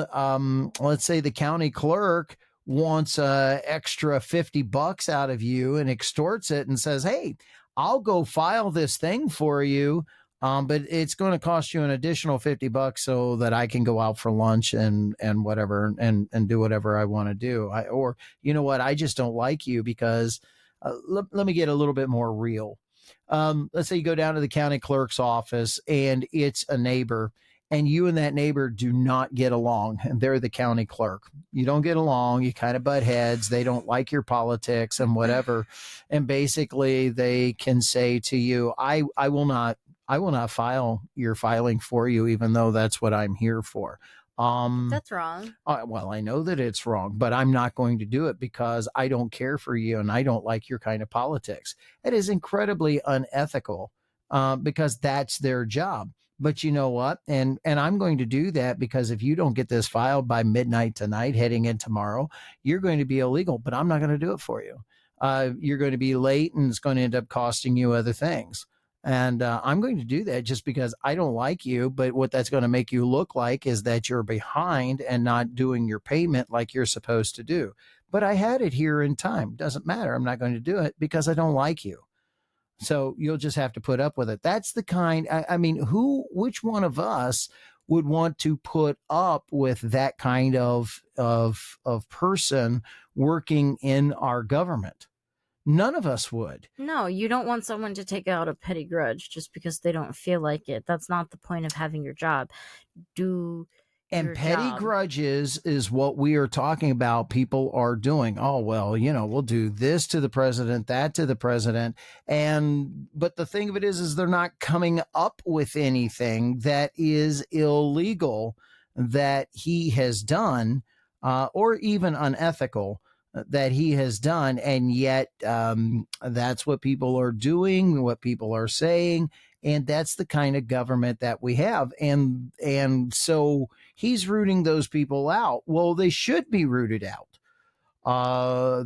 let's say the county clerk wants extra $50 out of you and extorts it and says, hey, I'll go file this thing for you. But it's going to cost you an additional $50 so that I can go out for lunch and whatever and do whatever I want to do. Or you know what? I just don't like you because let me get a little bit more real. Let's say you go down to the county clerk's office and it's a neighbor and you and that neighbor do not get along and they're the county clerk. You don't get along. You kind of butt heads. They don't like your politics and whatever. And basically they can say to you, I will not file your filing for you, even though that's what I'm here for. That's wrong. Well, I know that it's wrong, but I'm not going to do it because I don't care for you and I don't like your kind of politics. It is incredibly unethical because that's their job. But you know what? And I'm going to do that because if you don't get this filed by midnight tonight, heading in tomorrow, you're going to be illegal, but I'm not going to do it for you. You're going to be late and it's going to end up costing you other things. And I'm going to do that just because I don't like you. But what that's going to make you look like is that you're behind and not doing your payment like you're supposed to do. But I had it here in time. Doesn't matter. I'm not going to do it because I don't like you. So you'll just have to put up with it. That's the kind, I mean, which one of us would want to put up with that kind of person working in our government? None of us would. No, you don't want someone to take out a petty grudge just because they don't feel like it. That's not the point of having your job. And petty grudges is what we are talking about. People are doing, oh, well, we'll do this to the president, that to the president. But the thing of it is they're not coming up with anything that is illegal that he has done or even unethical that he has done. And yet that's what people are doing, what people are saying. And that's the kind of government that we have. And so he's rooting those people out. Well, they should be rooted out.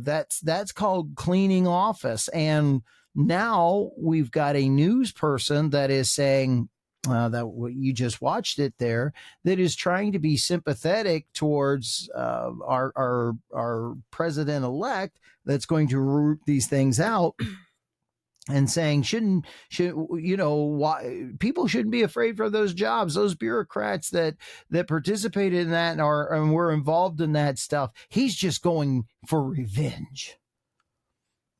That's called cleaning office. And now we've got a news person that is saying that what you just watched it there, that is trying to be sympathetic towards our president-elect that's going to root these things out. And saying why people shouldn't be afraid for those jobs, those bureaucrats that participated in that and were involved in that stuff. He's just going for revenge.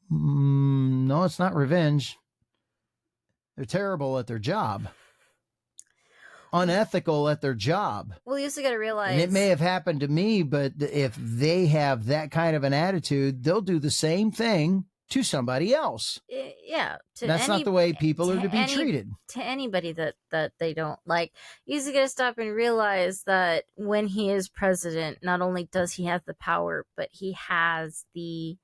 No, it's not revenge. They're terrible at their job. Unethical at their job. Well, you also got to realize, and it may have happened to me, but if they have that kind of an attitude, they'll do the same thing to somebody else. Yeah. That's not the way people are to be treated. To anybody that they don't like. You just got to stop and realize that when he is president, not only does he have the power, but he has the,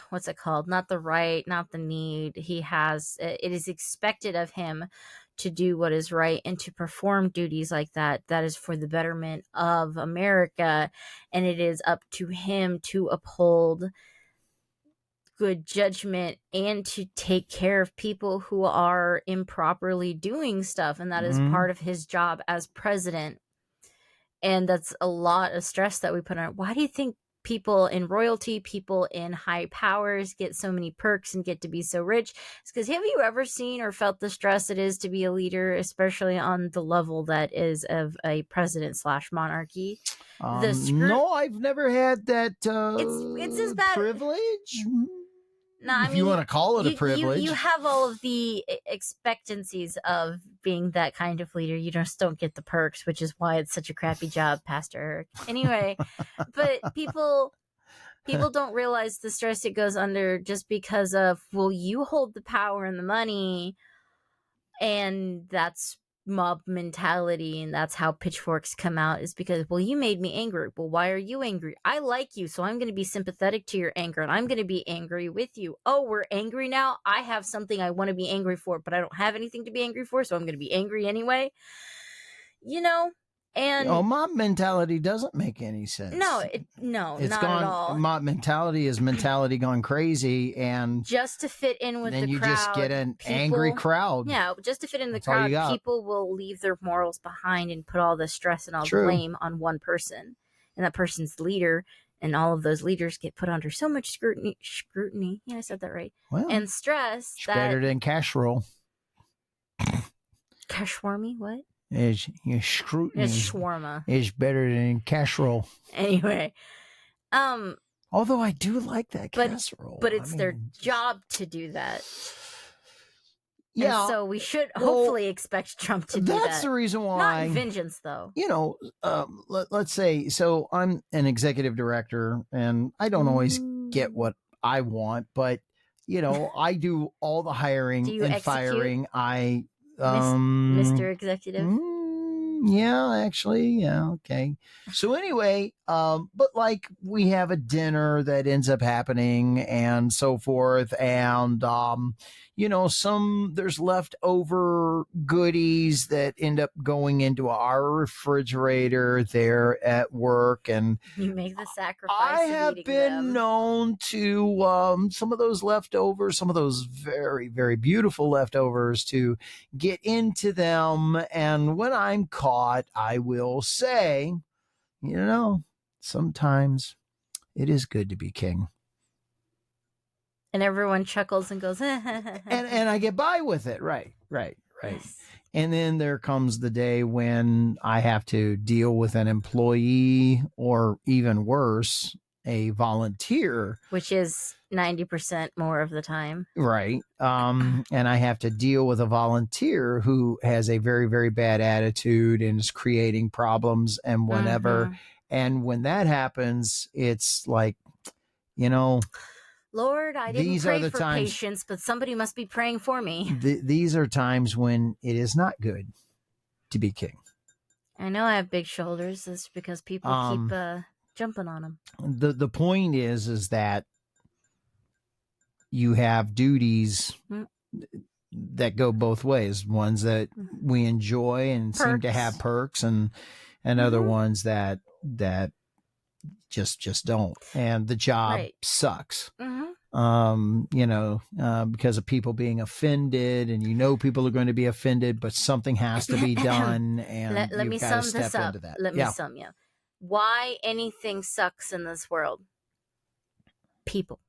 what's it called? Not the right, not the need. He has, it is expected of him to do what is right and to perform duties like that. That is for the betterment of America. And it is up to him to uphold good judgment and to take care of people who are improperly doing stuff. And that is part of his job as president. And that's a lot of stress that we put on. Why do you think people in royalty, people in high powers get so many perks and get to be so rich? It's because, have you ever seen or felt the stress it is to be a leader, especially on the level that is of a president / monarchy? No, I've never had that it's as bad privilege. No, I mean, you want to call it a privilege. You have all of the expectancies of being that kind of leader. You just don't get the perks, which is why it's such a crappy job, Pastor Eric. Anyway, but people don't realize the stress it goes under just because of, well, you hold the power and the money, and that's mob mentality, and that's how pitchforks come out, is because, well, you made me angry. Well, why are you angry? I like you, so I'm going to be sympathetic to your anger, and I'm going to be angry with you. Oh, we're angry now? I have something I want to be angry for, but I don't have anything to be angry for, so I'm going to be angry anyway. And mob mentality doesn't make any sense. No, it's not at all. Mob mentality is mentality gone crazy, and just to fit in with the crowd. Then you just get an angry crowd. Yeah, just to fit in the crowd, people will leave their morals behind and put all the stress and all the blame on one person, and that person's leader. And all of those leaders get put under so much scrutiny. Yeah, I said that right. Well, And stress it's that better than casserole. Kashwarmi, what? Is scrutiny It's shawarma. is better than casserole. Anyway, Although I do like that but casserole. but it's I their mean, job to do that. Yeah. And so we should hopefully expect Trump to do that. That's the reason why. Not vengeance, though. Let's say, so I'm an executive director and I don't always get what I want, but I do all the hiring Do you and execute, firing. Mr. Executive? Yeah, actually, yeah, okay. So anyway, but like we have a dinner that ends up happening and so forth, and there's leftover goodies that end up going into our refrigerator there at work, and You make the sacrifice. I of have eating been them. known to some of those leftovers, some of those very, very beautiful leftovers, to get into them. And when I'm caught, I will say, sometimes it is good to be king. And everyone chuckles and goes, And I get by with it. Right. Yes. And then there comes the day when I have to deal with an employee, or even worse, a volunteer. Which is 90% more of the time. Right. And I have to deal with a volunteer who has a very, very bad attitude and is creating problems and whatever. Mhm. And when that happens, it's like, Lord, I didn't These are pray the for times- patience, but somebody must be praying for me. these are times when it is not good to be king. I know I have big shoulders. That's because people keep jumping on them. The point is that you have duties that go both ways. Ones that we enjoy and seem to Perks. have perks, and other ones that just don't. And the job Right. sucks. Mm-hmm. Because of people being offended, and people are going to be offended, but something has to be done, and Let you've me got to sum step this up. into that. Let me sum you. Why anything sucks in this world? People.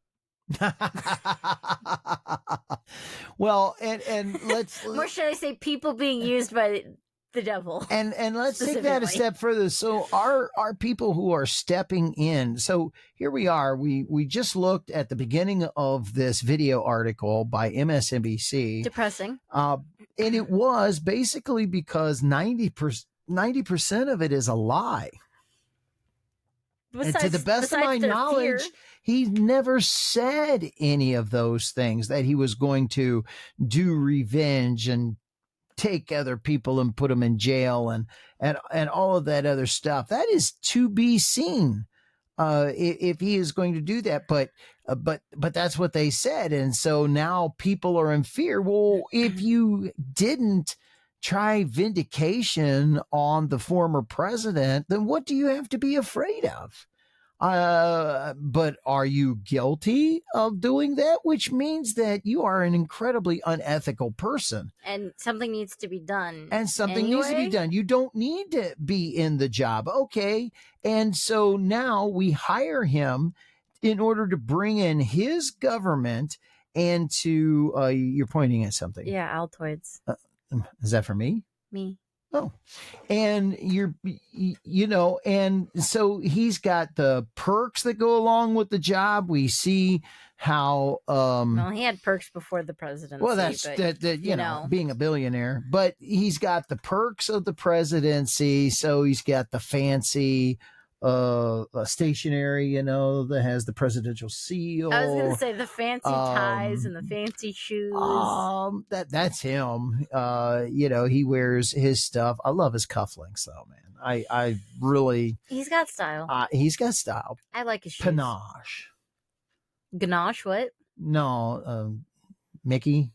Well, and let's Or should I say people being used by the devil? and let's take that a Specifically. step further. So our people who are stepping in. So here we are. We just looked at the beginning of this video article by MSNBC. Depressing. And it was basically because 90% of it is a lie. And to the best of my besides their knowledge, fear, he never said any of those things, that he was going to do revenge and take other people and put them in jail and all of that other stuff. That is to be seen, if he is going to do that. But that's what they said. And so now people are in fear. Well, if you didn't try vindication on the former president, then what do you have to be afraid of? But are you guilty of doing that? Which means that you are an incredibly unethical person. and something needs to be done. And something needs to be anyway. done. You don't need to be in the job. Okay. And so now we hire him in order to bring in his government and to, you're pointing at something. Yeah, Altoids. Is that for me? Me. Oh, and and so he's got the perks that go along with the job. We see how, Well, he had perks before the presidency. well, that's but, that, being a billionaire, but he's got the perks of the presidency. So he's got the fancy, stationery, that has the presidential seal. I was going to say the fancy ties and the fancy shoes. That's him. He wears his stuff. I love his cufflinks though, man. I really, He's got style. he's got style. I like his shoes. Panache. Ganache, what? No, Mickey.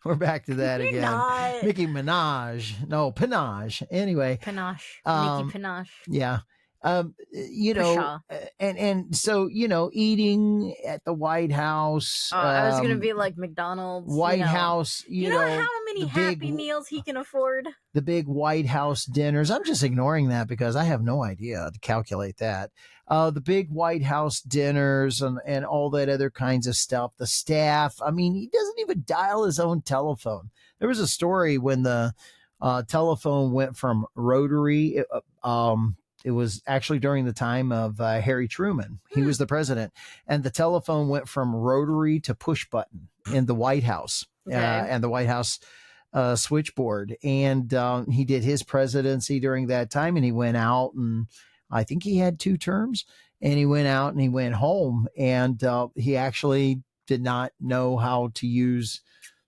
We're back to that You're again. not. Nicki Minaj. No, Panache. Anyway. Panache. Um, Nicki Panache. Yeah. You For know, sure. and so, eating at the White House, I was gonna be like McDonald's. White House, You know how many Happy Meals he can afford? the big White House dinners. I'm just ignoring that because I have no idea to calculate that. The big White House dinners and all that other kinds of stuff. The staff. I mean, he doesn't even dial his own telephone. There was a story when the telephone went from rotary. It was actually during the time of Harry Truman. He was the president, and the telephone went from rotary to push button in the White House, and the White House switchboard. And he did his presidency during that time, and he went out, and I think he had 2 terms, and he went out and he went home, and he actually did not know how to use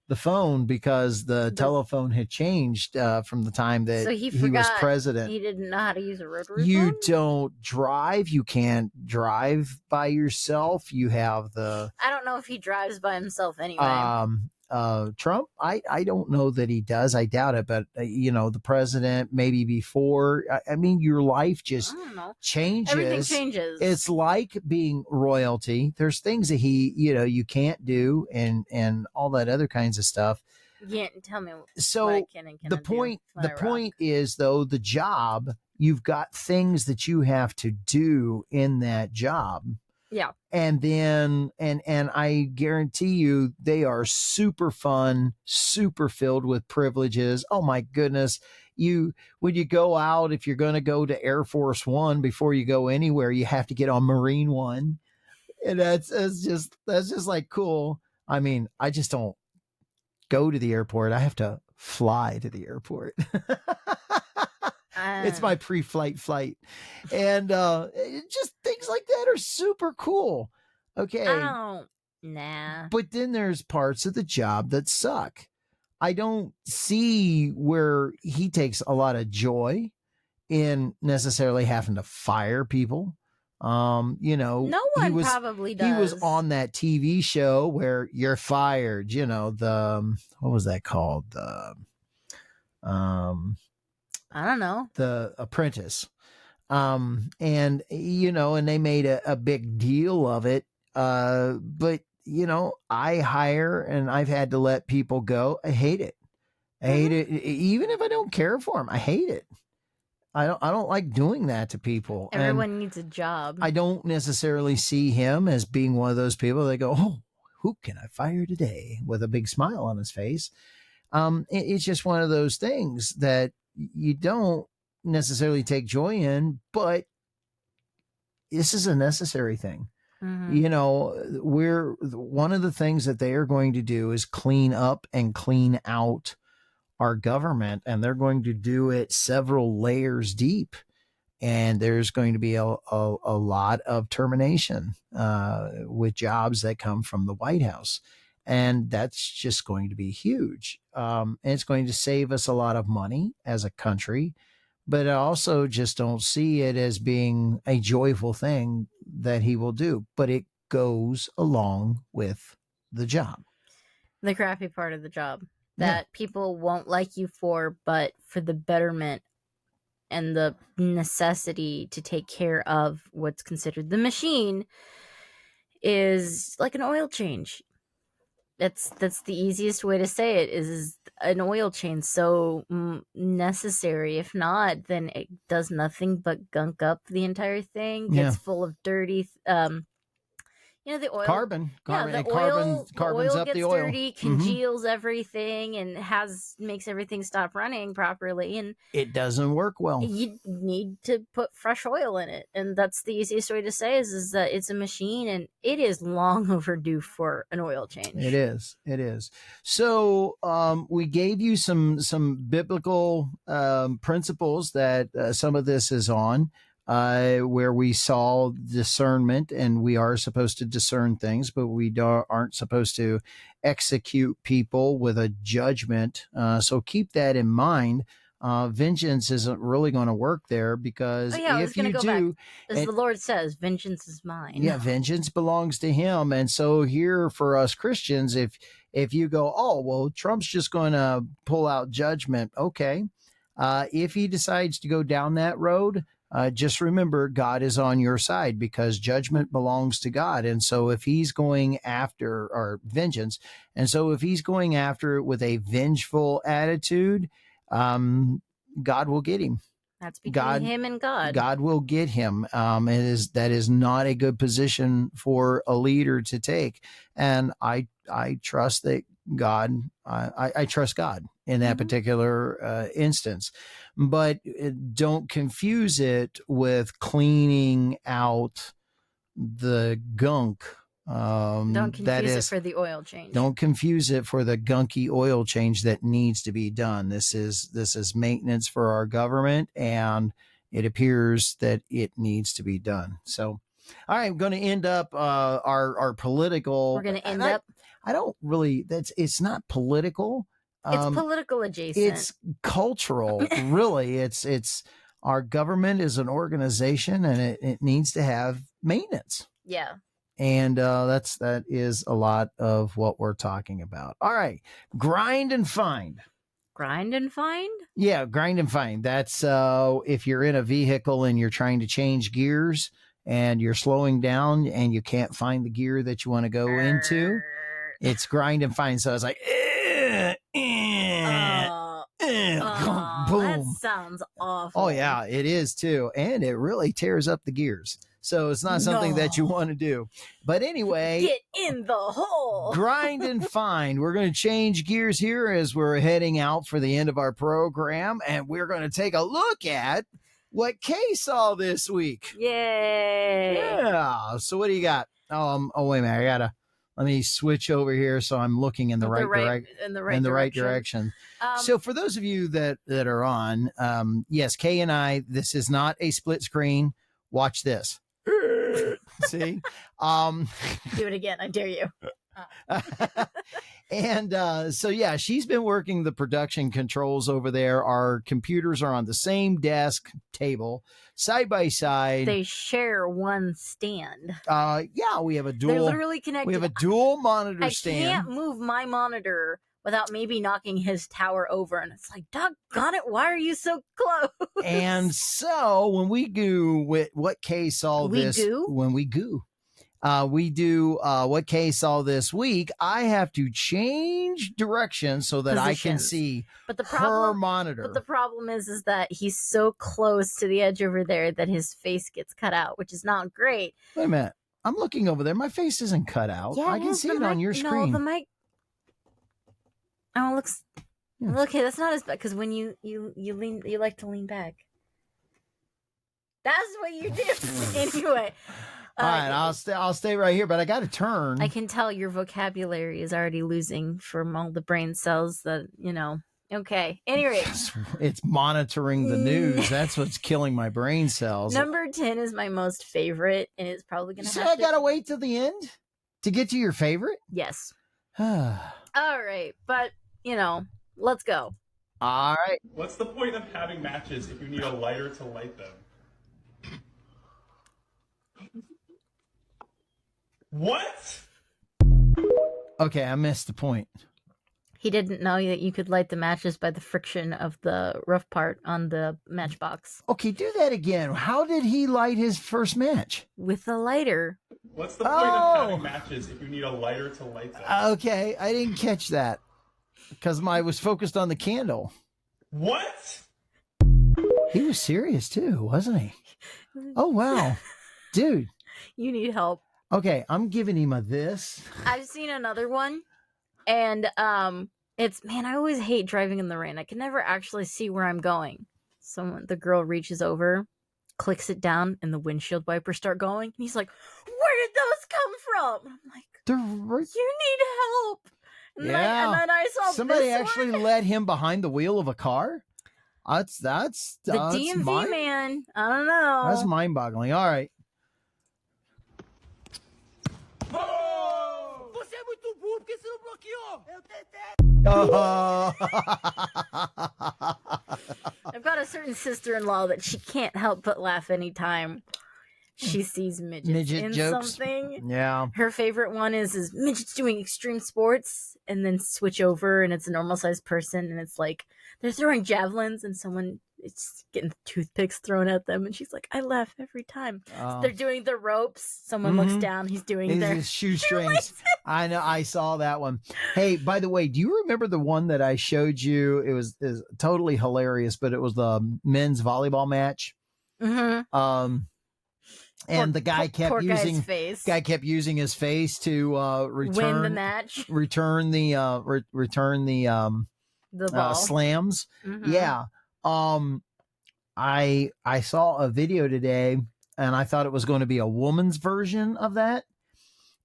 the phone because the telephone had changed from the time that So he was president. He didn't know how to use a rotary You phone? don't drive. You can't drive by yourself. You have the I don't know if he drives by himself anyway. Trump. I don't know that he does. I doubt it. But the president maybe before. I mean, your life just I don't know. changes. Everything changes. It's like being royalty. There's things that you can't do, and all that other kinds of stuff. You can't tell me So what I can and cannot the point is, though, the job, you've got things that you have to do in that job. Yeah. And then, and I guarantee you, they are super fun, super filled with privileges. Oh my goodness. When you go out, if you're going to go to Air Force One before you go anywhere, you have to get on Marine One. And that's just like cool. I mean, I just don't go to the airport. I have to fly to the airport. It's my pre-flight flight. And just things like that are super cool. Okay. Nah. But then there's parts of the job that suck. I don't see where he takes a lot of joy in necessarily having to fire people. No one probably does. He was on that TV show where you're fired, what was that called? I don't know. The Apprentice. And they made a big deal of it. But I hire and I've had to let people go. I hate it. I hate it. Even if I don't care for them, I hate it. I don't like doing that to people. Everyone needs a job. I don't necessarily see him as being one of those people that go, "Oh, who can I fire today?" with a big smile on his face. It's just one of those things that you don't necessarily take joy in, but this is a necessary thing. Mm-hmm. One of the things that they are going to do is clean up and clean out our government, and they're going to do it several layers deep. And there's going to be a lot of termination with jobs that come from the White House. And that's just going to be huge. And it's going to save us a lot of money as a country. But I also just don't see it as being a joyful thing that he will do. But it goes along with the job. The crappy part of the job that people won't like you for, but for the betterment and the necessity to take care of what's considered the machine is like an oil change. That's the easiest way to say it is an oil change so necessary. If not, then it does nothing but gunk up the entire thing. Gets full of dirty the oil carbons oil up gets the oil, dirty, congeals everything, and makes everything stop running properly, and it doesn't work well. You need to put fresh oil in it, and that's the easiest way to say is that it's a machine, and it is long overdue for an oil change. It is. So we gave you some biblical principles that some of this is on. Where we saw discernment, and we are supposed to discern things, but we aren't supposed to execute people with a judgment. So keep that in mind. Vengeance isn't really going to work there because if you do, as the Lord says, vengeance is mine. Yeah, vengeance belongs to him. And so here for us Christians, if you go, oh, well, Trump's just going to pull out judgment. Okay. If he decides to go down that road, just remember God is on your side because judgment belongs to God. And so if he's going after or vengeance, and so if he's going after it with a vengeful attitude, God will get him. That's between him and God. God will get him. That is not a good position for a leader to take. And I trust that God, I trust God in that particular instance. But don't confuse it with cleaning out the gunk. Don't confuse it for the oil change. Don't confuse it for the gunky oil change that needs to be done. This is maintenance for our government, and it appears that it needs to be done. So, all right, I'm going to end up our political. We're going to end up. I don't really. It's not political. It's political adjacent. It's cultural, really. It's our government is an organization, and it needs to have maintenance. Yeah. And that is a lot of what we're talking about. All right. Grind and find. Grind and find? Yeah, grind and find. That's if you're in a vehicle and you're trying to change gears and you're slowing down and you can't find the gear that you want to go into, it's grind and find. So it's like, boom. That sounds awful. Oh, yeah, it is too. And it really tears up the gears. So it's not something that you want to do. But anyway, get in the hole. Grind and find. We're going to change gears here as we're heading out for the end of our program. And we're going to take a look at what Kay saw this week. Yay. Yeah. So what do you got? Oh, wait a minute. Let me switch over here so I'm looking in the right direction. So for those of you that are on, yes, Kay and I, this is not a split screen. Watch this. See? Do it again. I dare you. And so, yeah, she's been working the production controls over there. Our computers are on the same desk table, side by side. They share one stand. Yeah, we have a dual. They're literally connected. We have a dual monitor stand. I can't move my monitor without maybe knocking his tower over. And it's like, doggone it, why are you so close? And so when we do what Kay saw we do what Kay saw this week, I have to change direction so that I can see her monitor. But the problem is that he's so close to the edge over there that his face gets cut out, which is not great. Wait a minute. I'm looking over there. My face isn't cut out. Yeah, I can see it on your screen. No, the mic. Oh, it looks. Yeah. Okay, that's not as bad because when you lean, you like to lean back. That's what you do anyway. All right, I'll stay right here, but I got to turn. I can tell your vocabulary is already losing from all the brain cells that Okay. Anyway, it's monitoring the news. That's what's killing my brain cells. Number 10 is my most favorite, and it's probably gonna. So I gotta wait till the end to get to your favorite. Yes. All right, but let's go. All right. What's the point of having matches if you need a lighter to light them? What? Okay, I missed the point. He didn't know that you could light the matches by the friction of the rough part on the matchbox. Okay, do that again. How did he light his first match? With a lighter. What's the point of having matches if you need a lighter to light them? Okay, I didn't catch that because I was focused on the candle. What? He was serious too, wasn't he? Oh, wow. Dude. You need help. Okay, I'm giving him a this. I've seen another one, and it's, man, I always hate driving in the rain. I can never actually see where I'm going. So the girl reaches over, clicks it down, and the windshield wipers start going. And he's like, where did those come from? I'm like, you need help. And then I saw somebody actually let him behind the wheel of a car. That's the DMV man. I don't know. That's mind-boggling. All right. Você é muito burro, por que você não bloqueou? I've got a certain sister-in-law that she can't help but laugh anytime she sees midgets in jokes. Something. Yeah. Her favorite one is midgets doing extreme sports and then switch over and it's a normal-sized person and it's like they're throwing javelins and someone it's getting toothpicks thrown at them, and she's like, I laugh every time. Oh. They're doing the ropes. Someone looks down. He's doing their his shoestrings. I know. I saw that one. Hey, by the way, do you remember the one that I showed you? It was totally hilarious, but it was the men's volleyball match. Mm-hmm. And the guy kept using his face to return win the match, return the ball. slams. Mm-hmm. Yeah. I saw a video today, and I thought it was going to be a woman's version of that.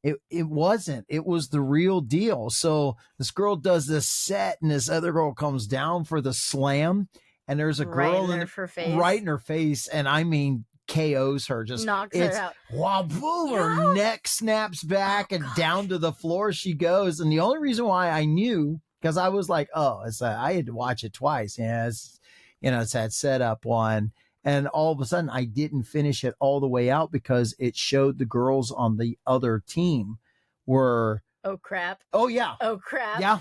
It wasn't. It was the real deal. So this girl does this set, and this other girl comes down for the slam, and there's a girl right in her face, and I mean KOs her, just knocks her out. Wow, boom! Her neck snaps back, and down to the floor she goes. And the only reason why I knew, because I was like, I had to watch it twice. Yeah, it's that setup one. And all of a sudden, I didn't finish it all the way out because it showed the girls on the other team were. Oh, crap. Oh, yeah. Oh, crap. Yeah.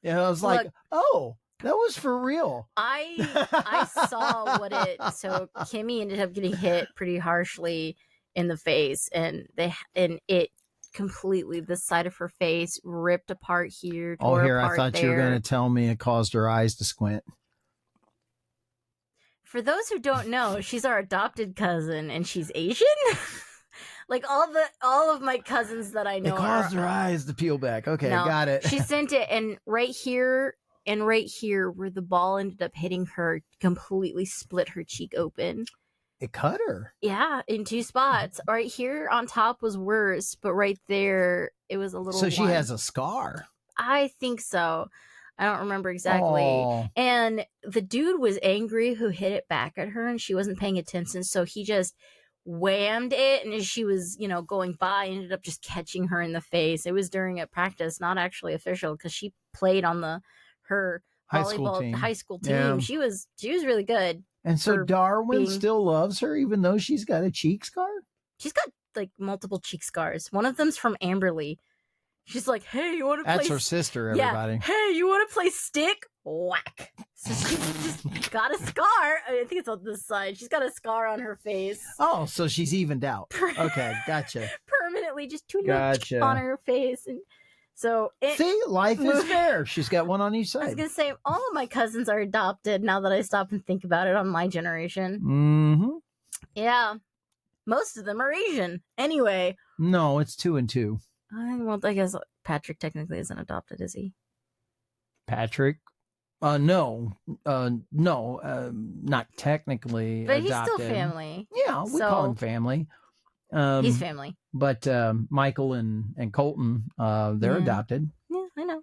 And I was like, that was for real. I saw so Kimmy ended up getting hit pretty harshly in the face, and it completely, the side of her face ripped apart here. Tore apart I thought there. you were going to tell me it caused her eyes to squint. For those who don't know, she's our adopted cousin, and she's Asian. Like all of my cousins that I know, it caused her eyes to peel back. Okay, no, got it. She sent it, and right here where the ball ended up hitting her, completely split her cheek open. It cut her. Yeah, in 2 spots. Right here on top was worse, but right there it was a little. So she has a scar. I think so. I don't remember exactly. Oh. And the dude was angry who hit it back at her, and she wasn't paying attention. So he just whammed it, and as she was, going by, ended up just catching her in the face. It was during a practice, not actually official, because she played on her high school team. Yeah. She was really good. And so Darwin still loves her, even though she's got a cheek scar? She's got like multiple cheek scars. One of them's from Amberley. She's like, hey, you want to play? That's her sister, everybody. Yeah. Hey, you want to play stick? Whack. So she just got a scar. I think it's on this side. She's got a scar on her face. Oh, so she's evened out. Okay, gotcha. Permanently, just too much on her face. And so see, life is fair. She's got one on each side. I was going to say, all of my cousins are adopted now that I stop and think about it on my generation. Mm-hmm. Yeah. Most of them are Asian. Anyway. No, it's 2 and 2. Well, I guess Patrick technically isn't adopted, is he? Patrick? No, not technically but adopted. He's still family. Yeah, we call him family. He's family. But Michael and Colton, they're adopted. Yeah, I know.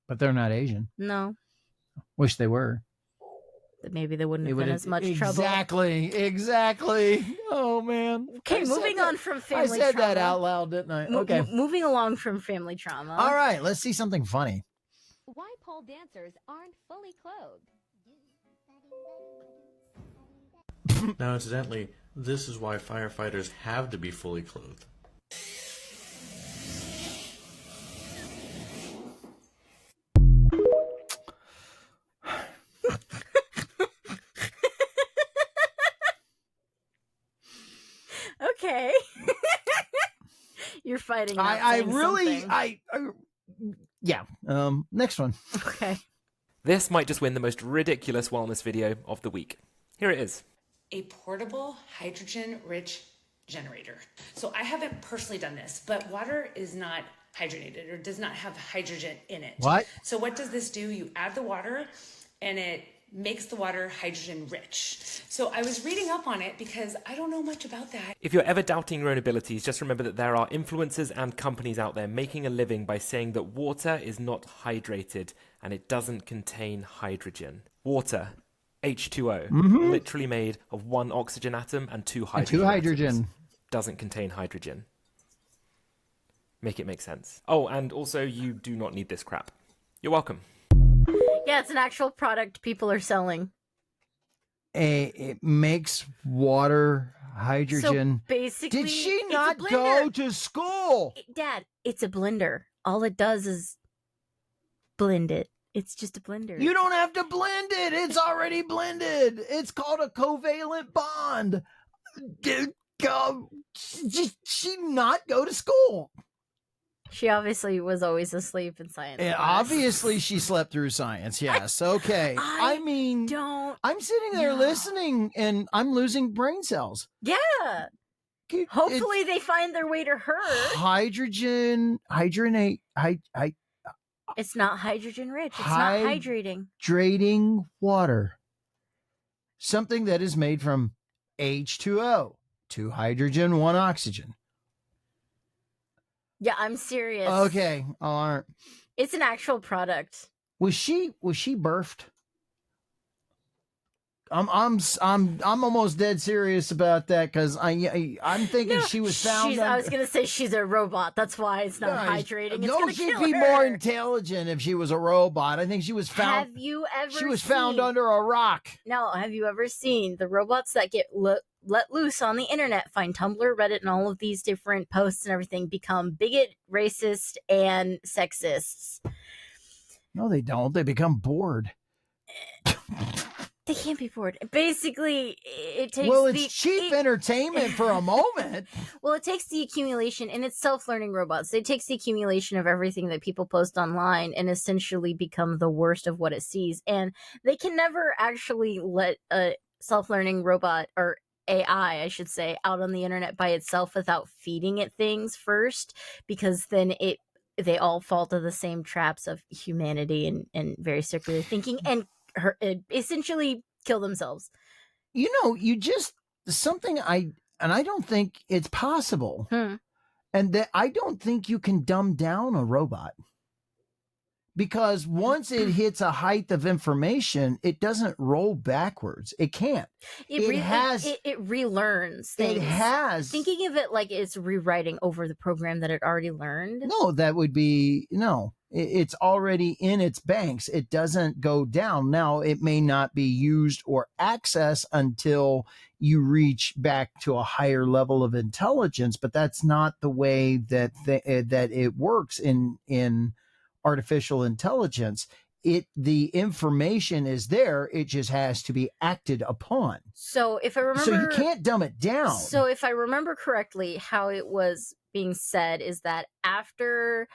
But they're not Asian. No. Wish they were. Maybe they wouldn't have been as much trouble. Exactly. Oh, man. Okay, moving on from family trauma. I said that out loud, didn't I? Okay. Moving along from family trauma. All right, let's see something funny. Why pole dancers aren't fully clothed. Now, incidentally, this is why firefighters have to be fully clothed. Okay. You're fighting. Yeah. Next one. Okay. This might just win the most ridiculous wellness video of the week. Here it is. A portable hydrogen-rich generator. So I haven't personally done this, but water is not hydrogenated or does not have hydrogen in it. What? So what does this do? You add the water and it makes the water hydrogen rich. So I was reading up on it because I don't know much about that. If you're ever doubting your own abilities, just remember that there are influencers and companies out there making a living by saying that water is not hydrated and it doesn't contain hydrogen. Water, H2O, literally made of 1 oxygen atom and 2 hydrogen. Atoms, doesn't contain hydrogen. Make it make sense. Oh, and also you do not need this crap. You're welcome. Yeah, it's an actual product people are selling. It makes water hydrogen. So basically, did she not go to school? Dad, it's a blender. All it does is blend it. It's just a blender. You don't have to blend it. It's already blended. It's called a covalent bond. Dude, she not go to school. She obviously was always asleep in science class. Obviously, she slept through science. Yes. Okay. I mean, I'm sitting there listening and I'm losing brain cells. Yeah. Hopefully they find their way to her. Hydrogenate. It's not hydrogen rich. It's not hydrating. Hydrating water. Something that is made from H2O, 2 hydrogen, 1 oxygen. Yeah, I'm serious. Okay, all right. It's an actual product. Was she birthed? I'm almost dead serious about that because I'm thinking she was found. I was gonna say she's a robot. That's why it's not hydrating. It's gonna she'd kill be her. more intelligent if she was a robot. I think she was found. Have you ever? She was found under a rock. No, have you ever seen the robots that get let loose on the internet, find Tumblr, Reddit, and all of these different posts and everything, become bigot, racist, and sexists? No, they don't. They become bored. They can't be bored. Basically, it takes. Well, it's cheap entertainment for a moment. Well, it takes the accumulation, and it's self-learning robots. It takes the accumulation of everything that people post online and essentially become the worst of what it sees. And they can never actually let a self-learning robot, or AI, I should say, out on the internet by itself without feeding it things first, because then they all fall to the same traps of humanity and very circular thinking and essentially kill themselves. You know, something I don't think it's possible. And that I don't think you can dumb down a robot. Because once it hits a height of information, it doesn't roll backwards. It can't. It relearns things. It has. Thinking of it like it's rewriting over the program that it already learned. No, that would be, no. It's already in its banks. It doesn't go down. Now, it may not be used or accessed until you reach back to a higher level of intelligence, but that's not the way that it works in artificial intelligence. The information is there. It just has to be acted upon. So if I remember, so you can't dumb it down. So if I remember correctly, how it was being said is that after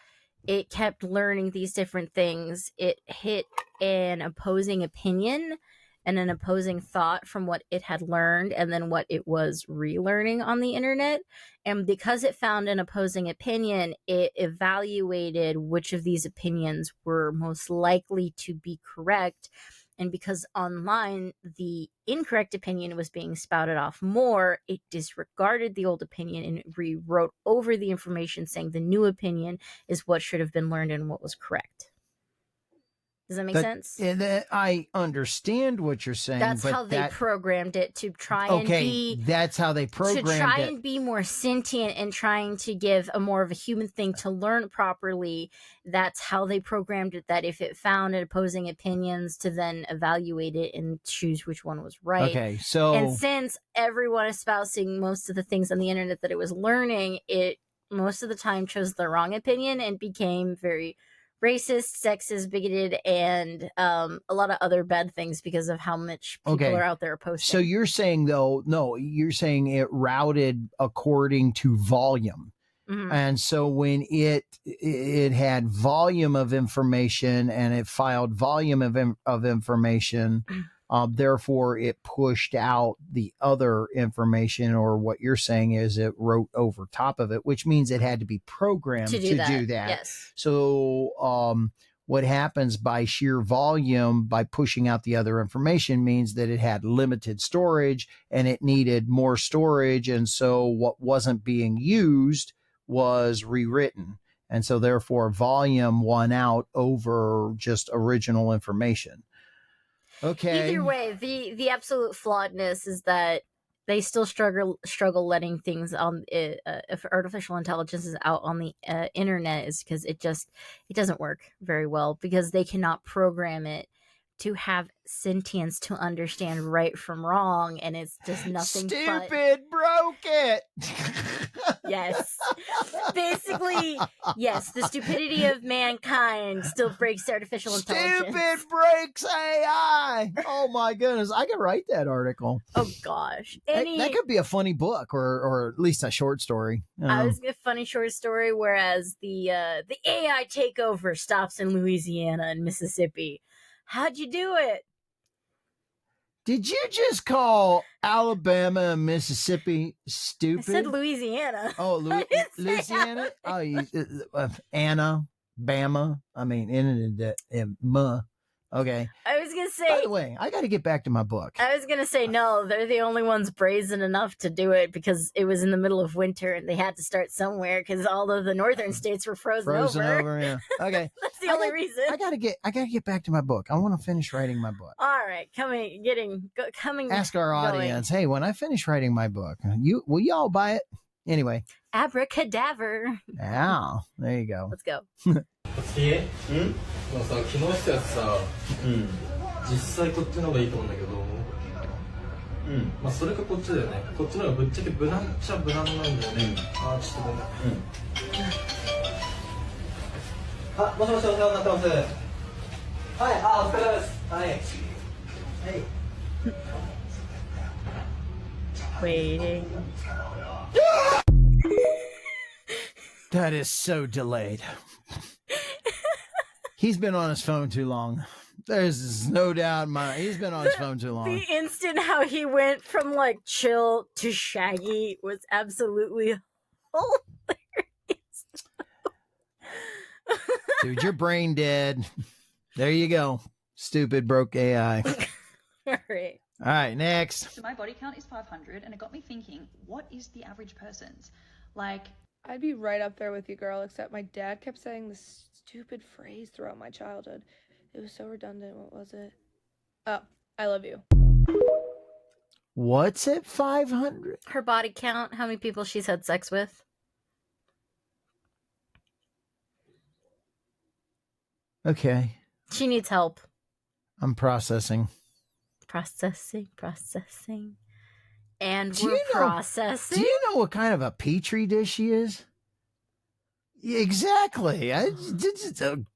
it kept learning these different things, it hit an opposing opinion and an opposing thought from what it had learned and then what it was relearning on the internet. And because it found an opposing opinion, it evaluated which of these opinions were most likely to be correct. And because online the incorrect opinion was being spouted off more, it disregarded the old opinion and rewrote over the information, saying the new opinion is what should have been learned and what was correct. Does that make sense? I understand what you're saying. That's but how they programmed it to try and be. That's how they programmed it. To try and be more sentient and trying to give a more of a human thing to learn properly. That's how they programmed it. That if it found opposing opinions, to then evaluate it and choose which one was right. Okay, so and since everyone espousing most of the things on the internet that it was learning, it most of the time chose the wrong opinion and became very racist, sexist, bigoted, and a lot of other bad things because of how much people are out there posting. So you're saying, though, no, you're saying it routed according to volume. Mm-hmm. And so when it had volume of information and it filed volume of information, therefore it pushed out the other information, or what you're saying is it wrote over top of it, which means it had to be programmed to do that. Yes. So what happens by sheer volume, by pushing out the other information, means that it had limited storage and it needed more storage. And so what wasn't being used was rewritten. And so therefore volume won out over just original information. Okay. Either way, the absolute flawedness is that they still struggle letting things on if artificial intelligence is out on the internet, is because it doesn't work very well, because they cannot program it to have sentience to understand right from wrong, and it's just nothing. Stupid broke it. Yes. Basically, yes, the stupidity of mankind still breaks artificial intelligence. Stupid breaks AI. Oh my goodness. I could write that article. Oh gosh. That could be a funny book or at least a short story. I was a funny short story, whereas the AI takeover stops in Louisiana and Mississippi. How'd you do it? Did you just call Alabama and Mississippi stupid? I said Louisiana. Oh, Louisiana? Oh, Anna, Bama. I mean, okay. I was going to say. By the way, I got to get back to my book. I was going to say, no, they're the only ones brazen enough to do it because it was in the middle of winter and they had to start somewhere because all of the northern states were frozen over. Yeah. Okay. That's the only reason. I got to get back to my book. I want to finish writing my book. All right. Coming. Ask our audience, hey, when I finish writing my book, will y'all buy it? Anyway. Abracadaver. Wow. There you go. Let's go. もうさ、昨日したやつさ、実際こっちの方がいいと思うんだけど、まあそれかこっちだよね。こっちの方がぶっちゃけ無難っちゃ無難なんだよね。あ、ちょっとごめん。あ、もしもしお世話になってます。はい、あ、お疲れ様です。はい。はい。Waiting. That is so delayed. He's been on his phone too long. There's no doubt he's been on his phone too long. The instant how he went from like chill to shaggy was absolutely hilarious. Dude, you're brain dead. There you go. Stupid broke AI. All right. All right, next. So my body count is 500, and it got me thinking, what is the average person's? Like, I'd be right up there with you, girl, except my dad kept saying this stupid phrase throughout my childhood. It was so redundant. What was it? Oh, I love you. What's at 500? Her body count, how many people she's had sex with. Okay. She needs help. I'm processing. Processing. And we're processing. Do you know what kind of a petri dish she is? Yeah, exactly.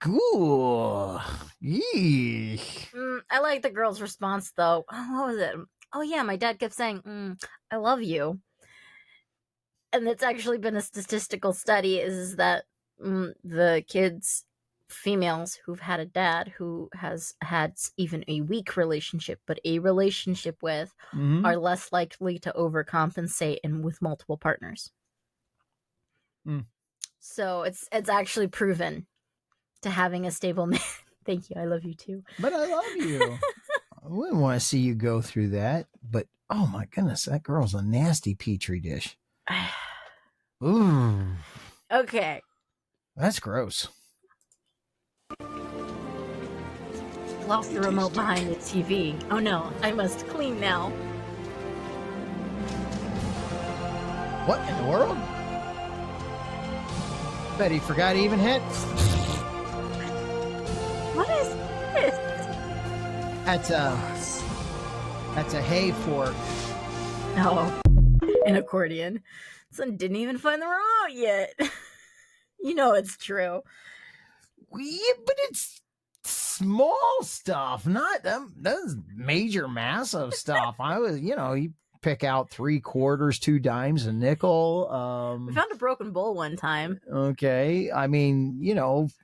Cool. I like the girl's response, though. Oh, what was it? Oh, yeah, my dad kept saying, I love you. And it's actually been a statistical study is that the kids, females who've had a dad who has had even a weak relationship, but a relationship with, are less likely to overcompensate and with multiple partners. So it's actually proven to having a stable man. Thank you. I love you too. But I love you. I wouldn't want to see you go through that. But oh my goodness, that girl's a nasty petri dish. Ooh. Okay. That's gross. Lost the remote behind the TV. Oh no, I must clean now. What in the world? Bet he forgot he even hit. What is this? That's a hay fork. No, an accordion. Son didn't even find the remote yet. You know it's true. Yeah, but it's small stuff, not that's major, massive stuff. I was, you pick out 3/4, 2 dimes, a nickel. We found a broken bowl one time. Okay, I mean,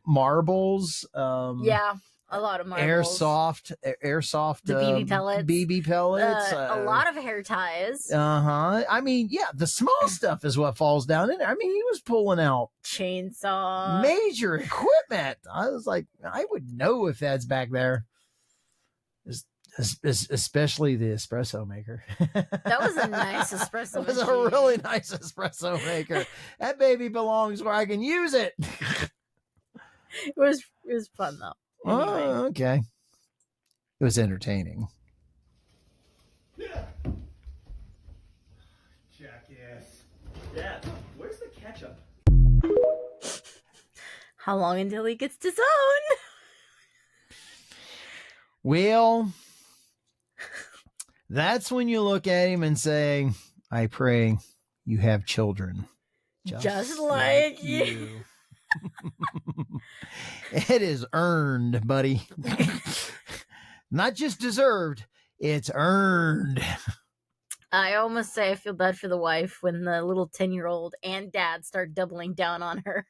marbles. Yeah, a lot of marbles. Airsoft. The BB pellets. BB pellets. A lot of hair ties. I mean, yeah, the small stuff is what falls down in there. I mean, he was pulling out chainsaw, major equipment. I was like, I would know if that's back there. Especially the espresso maker. That was a nice espresso That was machine. a really nice espresso maker. That baby belongs where I can use it. It was fun though. Anyway. Oh, okay. It was entertaining. Yeah. Jackass. Dad, where's the ketchup? How long until he gets to zone? Well, that's when you look at him and say, I pray you have children. Just like you. It is earned, buddy. Not just deserved, it's earned. I almost say I feel bad for the wife when the little 10-year-old and dad start doubling down on her.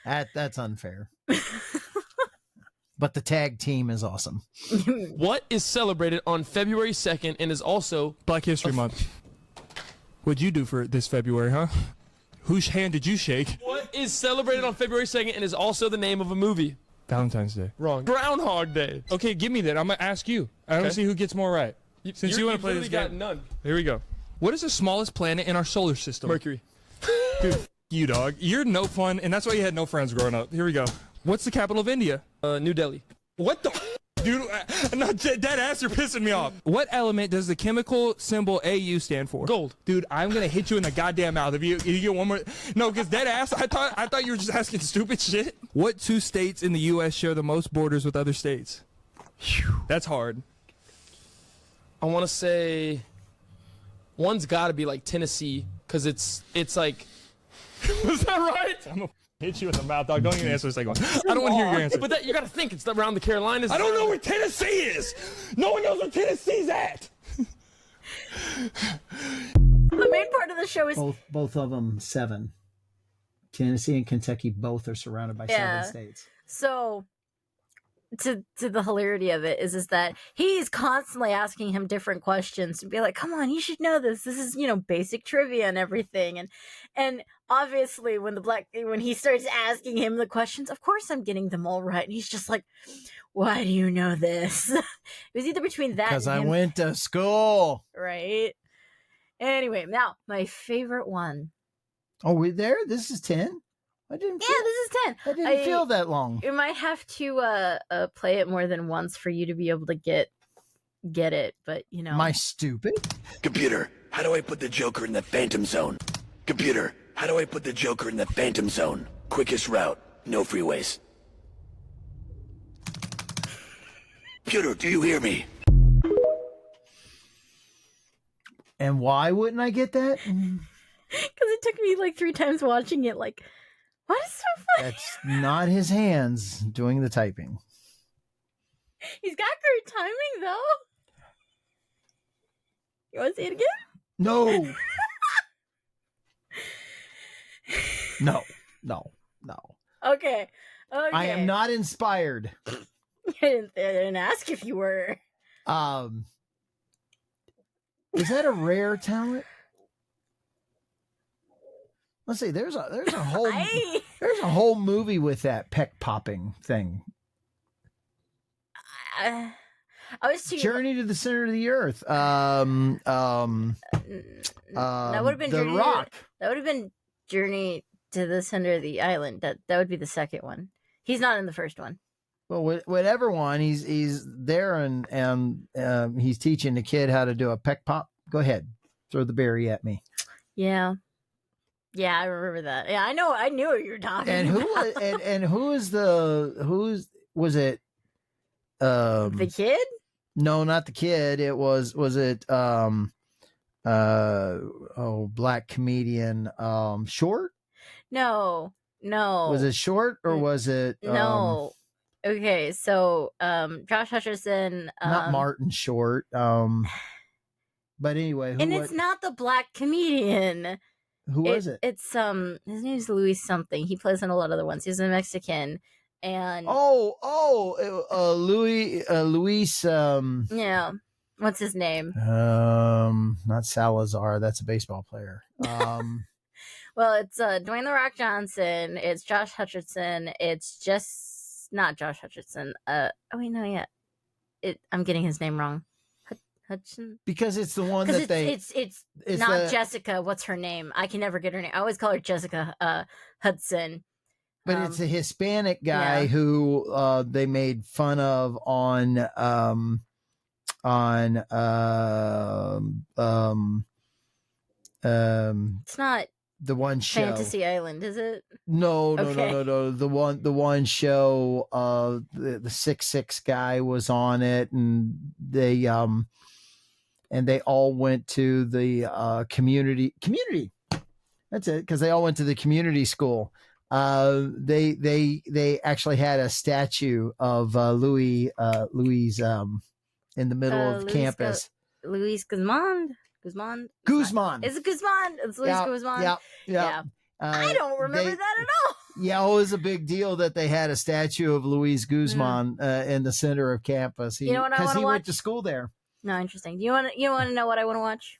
That's unfair. But the tag team is awesome. What is celebrated on February 2nd and is also Black History Month? What'd you do for this February, huh? Whose hand did you shake? What is celebrated on February 2nd and is also the name of a movie? Valentine's Day. Wrong. Groundhog Day. Okay, give me that. I'm gonna ask you. I want to see who gets more right. Since you want to play this game. Got none. Here we go. What is the smallest planet in our solar system? Mercury. Dude, you dog. You're no fun, and that's why you had no friends growing up. Here we go. What's the capital of India? New Delhi. What the? Dude, no, dead ass, you're pissing me off. What element does the chemical symbol AU stand for? Gold. Dude, I'm gonna hit you in the goddamn mouth if you get one more. No, because dead ass, I thought you were just asking stupid shit. What two states in the U.S. share the most borders with other states? That's hard. I want to say one's got to be like Tennessee because it's like. Was that right? I'm gonna hit you in the mouth, dog. Don't even answer the second one. I don't want to hear your answer. But you got to think it's around the Carolinas. I don't know where Tennessee is. No one knows where Tennessee's at. The main part of the show is both of them 7. Tennessee and Kentucky both are surrounded by 7 states. So to the hilarity of it is that he's constantly asking him different questions to be like, come on, you should know this. This is, basic trivia and everything. And obviously when he starts asking him the questions, of course I'm getting them all right. And he's just like, why do you know this? It was either between that because I him, went to school. right? Anyway, now my favorite one. Oh, we there? This is 10? This is 10. I didn't feel that long. You might have to play it more than once for you to be able to get it, but My stupid? Computer, how do I put the Joker in the Phantom Zone? Computer, how do I put the Joker in the Phantom Zone? Quickest route, no freeways. Computer, do you hear me? And why wouldn't I get that? Because it took me like 3 times watching it, like, what is so funny? That's not his hands doing the typing. He's got great timing, though. You want to see it again? No. No. Okay. I am not inspired. I didn't ask if you were. Is that a rare talent? Let's see. There's a whole movie with that peck popping thing. I was too. Journey to the Center of the Earth. That would have been The Journey Rock. That would have been Journey to the Center of the Island. That would be the second one. He's not in the first one. Well, whatever one, he's there and he's teaching the kid how to do a peck pop. Go ahead, throw the berry at me. Yeah, I remember that. Yeah, I know. I knew what you were talking. And who was it? The kid? No, not the kid. It was it black comedian Short? No. Was it Short or was it no? Okay, so Josh Hutcherson, not Martin Short. But anyway, it's not the black comedian. Who was it? It's his name's Luis something. He plays in a lot of other ones. He's a Mexican, and Luis. Yeah, what's his name? Not Salazar. That's a baseball player. Well, it's Dwayne The Rock Johnson. It's Josh Hutcherson. It's just not Josh Hutcherson. I'm getting his name wrong. Hudson? Because it's the one that it's not Jessica. What's her name? I can never get her name. I always call her Jessica Hudson. But it's a Hispanic guy who they made fun of on it's not the one show Fantasy Island, is it? No. Okay. No. The one show the 6'6" guy was on it, and they and they all went to the community. That's it, because they all went to the community school. They actually had a statue of Louis in the middle of campus. Luis Guzman. Guzman. Is it Guzman? It's Luis Guzman. Yeah. I don't remember that at all. Yeah, it was a big deal that they had a statue of Luis Guzman in the center of campus. You know what I want to watch? Because he went to school there. No, interesting. You want to know what I want to watch?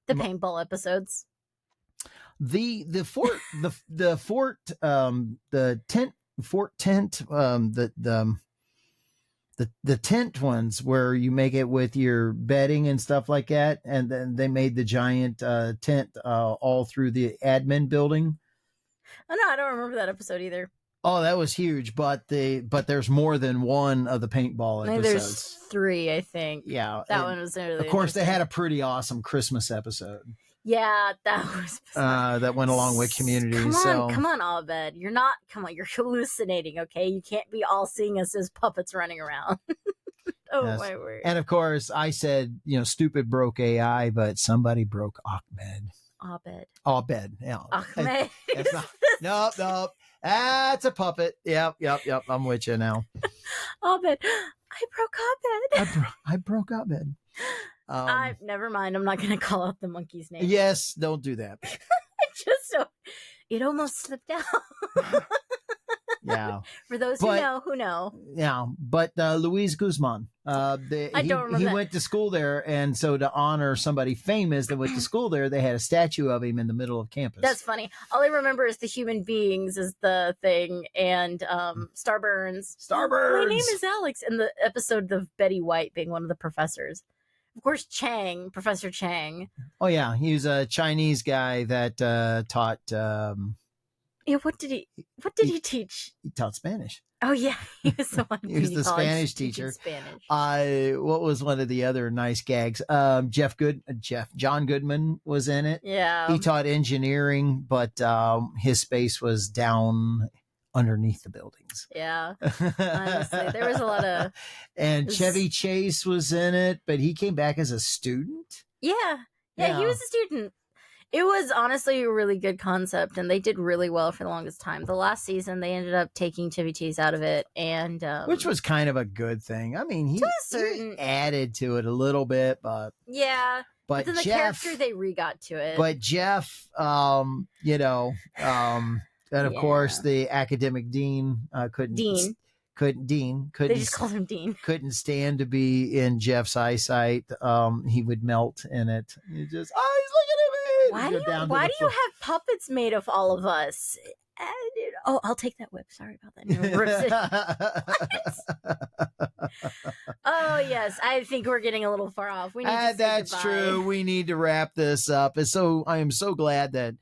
The paintball episodes. The fort the tent ones where you make it with your bedding and stuff like that, and then they made the giant tent all through the admin building. Oh no, I don't remember that episode either. Oh, that was huge, but there's more than one of the paintball episodes. There's 3, I think. Yeah, that one was really. Of course, they had a pretty awesome Christmas episode. Yeah, that was that went along with Community. Come on, Abed. You're you're hallucinating, okay? You can't be all seeing us as puppets running around. Yes. My word. And of course, I said, stupid broke AI, but somebody broke Ahmed. Abed. Yeah. Ahmed. Nope. That's a puppet. Yep. I'm with you now. Abed. I broke Abed. I broke Abed. Never mind. I'm not going to call out the monkey's name. Yes, don't do that. It almost slipped out. Yeah. For those who know. Yeah, but Luis Guzman, I don't remember. He went to school there, and so to honor somebody famous that went to school there, they had a statue of him in the middle of campus. That's funny. All I remember is the human beings is the thing, and Starburns. Starburns. My name is Alex. In the episode of Betty White being one of the professors. Of course, Professor Chang. Oh yeah, he was a Chinese guy that taught. Yeah, what did he teach? He taught Spanish. Oh yeah, he was the one. He was the Spanish teacher. Spanish. What was one of the other nice gags? John Goodman was in it. Yeah, he taught engineering, but his space was down underneath the buildings. Yeah, honestly, there was a lot of. And Chevy Chase was in it, but he came back as a student. Yeah, he was a student. It was honestly a really good concept, and they did really well for the longest time. The last season, they ended up taking Chevy Chase out of it, and which was kind of a good thing. I mean, he added to it a little bit, but yeah. But then the character they re-got to it. But Jeff, and of course the academic dean couldn't. They just called him Dean. Couldn't stand to be in Jeff's eyesight. He would melt in it. He just, he's looking at me. Why do you have puppets made of all of us? Oh, I'll take that whip. Sorry about that. Oh yes, I think we're getting a little far off. We need to say that's goodbye. true. We need to wrap this up. I am so glad that